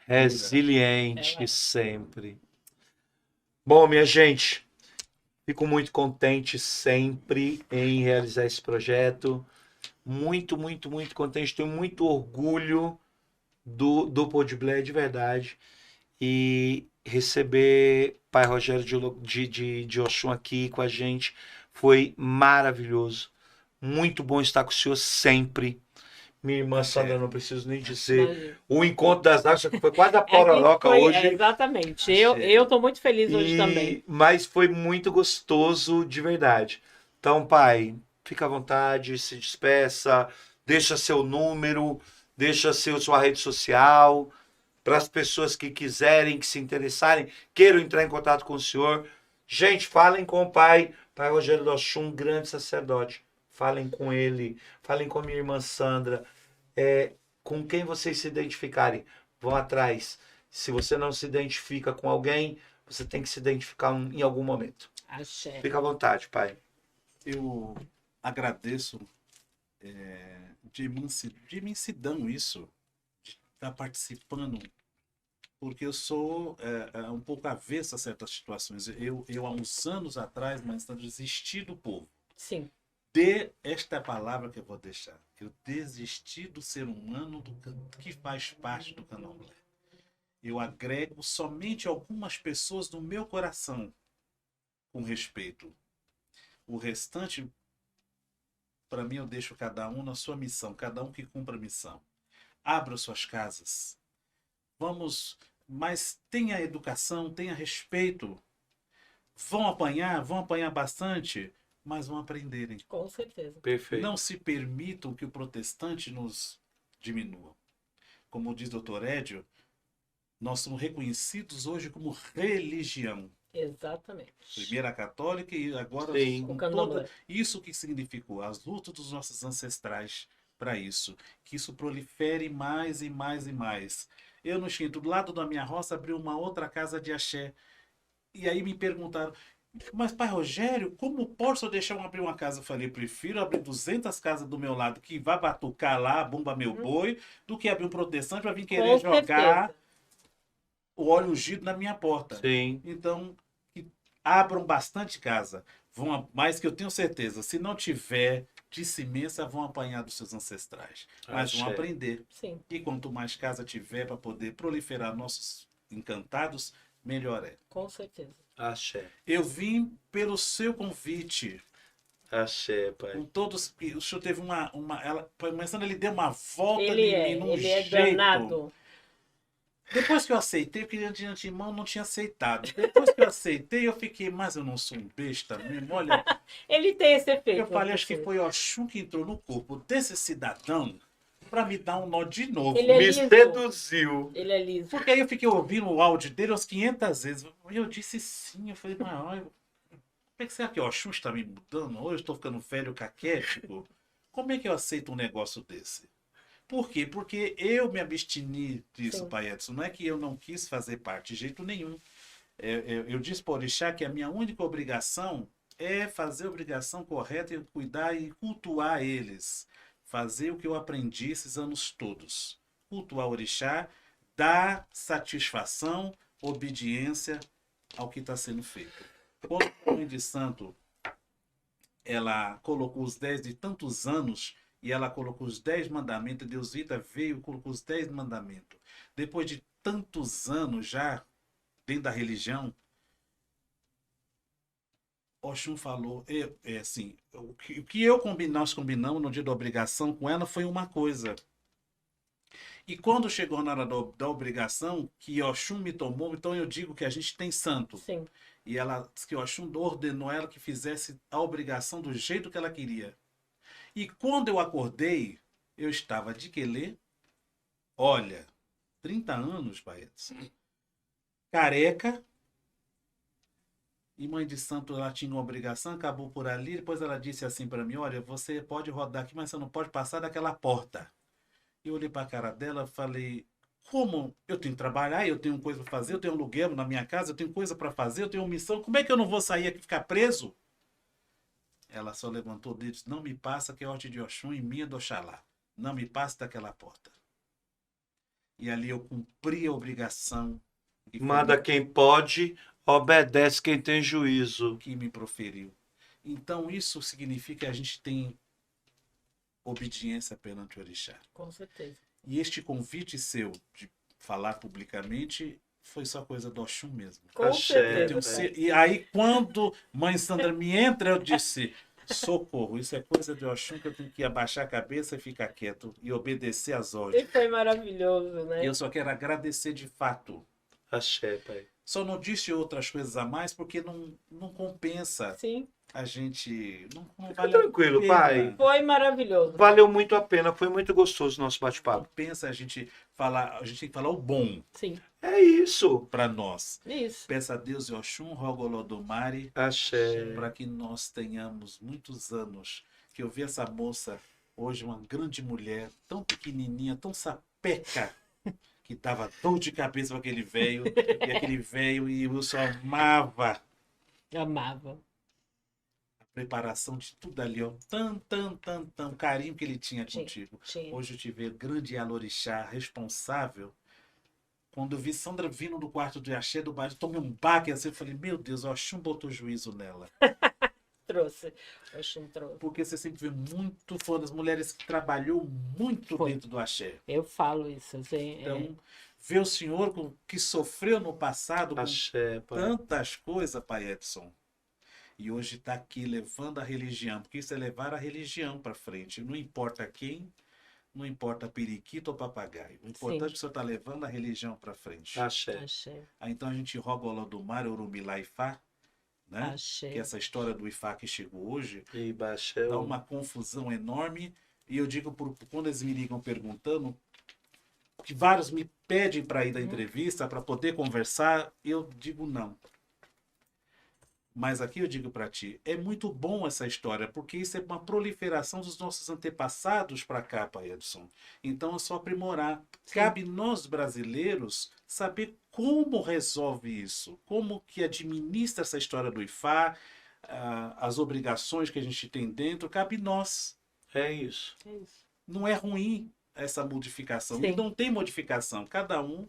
Resiliente Ela é. sempre. Bom, minha gente, fico muito contente sempre em realizar esse projeto. Muito, muito, muito contente. Tenho muito orgulho do Podblé de verdade. E receber Pai Rogério de Oxum aqui com a gente foi maravilhoso. Muito bom estar com o senhor sempre. Minha irmã Sandra, não preciso nem dizer. Imagina. O encontro das águas foi quase a Aqui pororoca foi, hoje. exatamente. Achei. Eu tô muito feliz hoje também. Mas foi muito gostoso de verdade. Então, pai, fica à vontade, se despeça, deixa seu número, deixa sua rede social, para as pessoas que quiserem, que se interessarem, queiram entrar em contato com o senhor. Gente, falem com o pai Rogério do Oxum, grande sacerdote. Falem com ele, falem com a minha irmã Sandra. Com quem vocês se identificarem, vão atrás. Se você não se identifica com alguém, você tem que se identificar em algum momento. Axé. Fica à vontade, pai. Eu agradeço de imensidão isso, de estar participando, porque eu sou um pouco avesso a certas situações. Eu há uns anos atrás, mas desisti do povo. Sim. Esta palavra que eu vou deixar. Eu desisti do ser humano que faz parte do candomblé. Eu agrego somente algumas pessoas no meu coração com respeito. O restante, para mim, eu deixo cada um na sua missão, cada um que cumpra a missão. Abra suas casas. Vamos, mas tenha educação, tenha respeito. Vão apanhar bastante, mas vão aprenderem. Com certeza. Perfeito. Não se permitam que o protestante nos diminua. Como diz o Dr. Édio, nós somos reconhecidos hoje como religião. Exatamente. Primeiro a católica e agora Sim. com O candomblé. toda... Isso que significou, as lutas dos nossos ancestrais para isso. Que isso prolifere mais e mais e mais. Eu no Xinto, do lado da minha roça, abri uma outra casa de axé. E aí me perguntaram, mas pai Rogério, como posso deixar eu abrir uma casa? Eu falei, prefiro abrir 200 casas do meu lado que vai batucar lá, bomba meu boi, do que abrir um protestante para vir querer Com jogar certeza. o óleo ungido na minha porta. Sim. Então, que abram bastante casa. Mas que eu tenho certeza, se não tiver dissimência, vão apanhar dos seus ancestrais. Mas vão Axé. aprender. Sim, E quanto mais casa tiver para poder proliferar nossos encantados, melhor é. com certeza. Axé. Eu vim pelo seu convite. Axé, Com pai. todos. O senhor teve começando, ele deu uma volta Ele em mim num ele é jeito. danado. Depois que eu aceitei, porque de antemão não tinha aceitado. Depois que eu aceitei, eu fiquei, mas eu não sou um besta mesmo. Olha, Ele tem esse efeito. eu falei, acho que foi Oxum que entrou no corpo desse cidadão para me dar um nó de novo. Ele é Me liso. seduziu. Ele é liso. Porque aí eu fiquei ouvindo o áudio dele umas 500 vezes. E eu disse sim. Eu falei, mas olha, como é que será que o Oxum está me mudando? Hoje eu estou ficando velho, caquético. Como é que eu aceito um negócio desse? Por quê? Porque eu me abstini disso, Sim. pai Edson. Não é que eu não quis fazer parte de jeito nenhum. Eu disse para o Orixá que a minha única obrigação é fazer a obrigação correta e cuidar e cultuar eles. Fazer o que eu aprendi esses anos todos. Cultuar o Orixá, dar satisfação, obediência ao que está sendo feito. Quando a mãe de santo ela colocou os 10 de tantos anos e ela colocou os 10 mandamentos, Deus Vita veio e colocou os 10 mandamentos. Depois de tantos anos já dentro da religião, Oxum falou, assim, o que nós combinamos no dia da obrigação com ela foi uma coisa. E quando chegou na hora da obrigação, que Oxum me tomou, então eu digo que a gente tem santo. Sim. E ela disse que Oxum ordenou ela que fizesse a obrigação do jeito que ela queria. E quando eu acordei, eu estava de quelê, olha, 30 anos, pai Edson, careca, e mãe de santo, ela tinha uma obrigação, acabou por ali, depois ela disse assim para mim, olha, você pode rodar aqui, mas você não pode passar daquela porta. E eu olhei para a cara dela e falei, como eu tenho que trabalhar, eu tenho coisa para fazer, eu tenho aluguel na minha casa, eu tenho coisa para fazer, eu tenho missão, como é que eu não vou sair aqui e ficar preso? Ela só levantou o dedo e disse, não me passa que é ordem de Oxum e minha do Oxalá. Não me passe daquela porta. E ali eu cumpri a obrigação que foi Manda quem pode, obedece quem tem juízo. que me proferiu. Então isso significa que a gente tem obediência perante o Orixá. Com certeza. E este convite seu de falar publicamente foi só coisa do Oxum mesmo. Com Axé, certeza. E aí quando mãe Sandra me entra, eu disse, socorro, isso é coisa de Oxum que eu tenho que abaixar a cabeça e ficar quieto e obedecer às E ordens. foi maravilhoso, né? E eu só quero agradecer de fato. Axé, pai. Só não disse outras coisas a mais porque não compensa. Sim. A gente não Fica vale a tranquilo, pena. pai. Foi maravilhoso. Valeu muito a pena, foi muito gostoso o nosso bate-papo. Compensa a gente falar, a gente tem que falar o bom Sim. É isso. para nós. Isso. Peça a Deus e Oxum, rogo Olodumare, Axé. para que nós tenhamos muitos anos. Que eu vi essa moça hoje, uma grande mulher, tão pequenininha, tão sapeca, que dava dor de cabeça para aquele velho, e aquele velho, e eu só amava Amava. a preparação de tudo ali, ó. O carinho que ele tinha Tinha. contigo. Tinha. Hoje eu te ver grande Alorixá responsável. Quando eu vi Sandra vindo do quarto de axé do bairro, tomei um baque assim, eu falei, meu Deus, o Oxum botou juízo nela. Trouxe. Oxum trouxe. Porque você sempre vê muito, foi uma das mulheres que trabalhou muito Foi. dentro do axé. Eu falo isso. Assim, Então, ver o senhor que sofreu no passado com Axé, pai. tantas coisas, pai Edson, e hoje está aqui levando a religião, porque isso é levar a religião para frente. Não importa quem, não importa periquito ou papagaio. O importante é que o senhor está levando a religião para frente. Axé. Axé. Então a gente roga o Olodumare, Orumilá Ifá, né? Axé. Que essa história do Ifá que chegou hoje E Baxé. dá uma confusão enorme. E eu digo, quando eles me ligam perguntando, que vários me pedem para ir da entrevista, para poder conversar, eu digo não. Mas aqui eu digo para ti, é muito bom essa história, porque isso é uma proliferação dos nossos antepassados para cá, Pai Edson. Então é só aprimorar. Sim. Cabe nós brasileiros saber como resolve isso, como que administra essa história do IFA, as obrigações que a gente tem dentro, cabe nós. É isso. É isso. Não é ruim essa modificação. Sim. E não tem modificação. Cada um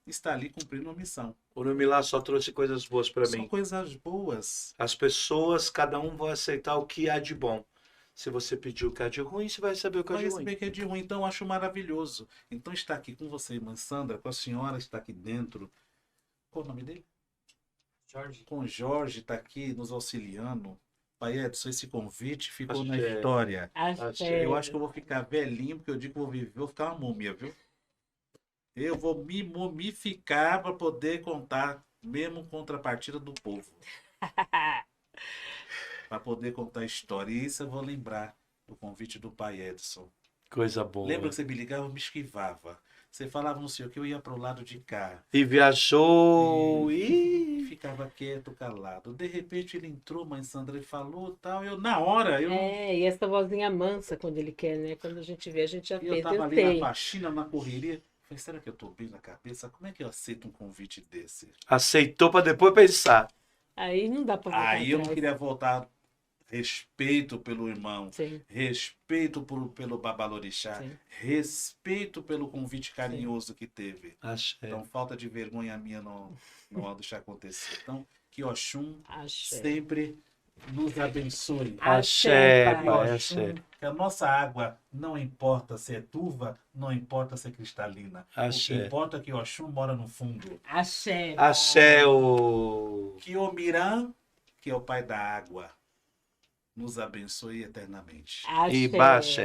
está ali cumprindo uma missão. O Numilá só trouxe coisas boas para São mim. coisas boas. As pessoas, cada um vai aceitar o que há de bom. Se você pedir o que há de ruim, você vai saber o que há Vai de ruim. receber que é de ruim. Então eu acho maravilhoso. Então estar aqui com você, irmã Sandra, com a senhora está aqui dentro. Qual o nome dele? Jorge. Com o Jorge está aqui nos auxiliando. Pai Edson, esse convite ficou na Axé. história. Axé. Eu acho que eu vou ficar velhinho, porque eu digo que vou viver, vou ficar uma múmia, viu? Eu vou me mumificar para poder contar, mesmo contrapartida do povo. Para poder contar a história. E isso eu vou lembrar do convite do pai Edson. Coisa boa. Lembra que você me ligava, eu me esquivava. Você falava não sei o que, eu ia para o lado de cá. E viajou. E E... ficava quieto, calado. De repente ele entrou, mãe Sandra, e falou tal. Eu, na hora, eu, É, e essa vozinha mansa quando ele quer, né? Quando a gente vê, a gente já eu fez. tava Eu ali sei. na faxina, na correria. Falei, será que eu tô bem na cabeça? Como é que eu aceito um convite desse? aceitou para depois pensar. Aí não dá pra voltar Aí eu não atrás. queria voltar. Respeito pelo irmão, Sim, respeito pelo Babalorixá, sim. respeito pelo convite carinhoso que teve. Axé. Então, falta de vergonha minha não deixar acontecer. Então, que Oxum Axé. sempre nos abençoe. Axé, Axé, Que pai, Oxum, axé. que a nossa água, não importa se é turva, não importa se é cristalina. O que Axé. importa é que Oxum mora no fundo. Axé. Axé, o... Que Omiran, que é o pai da água, nos abençoe eternamente. Axé. E baixa.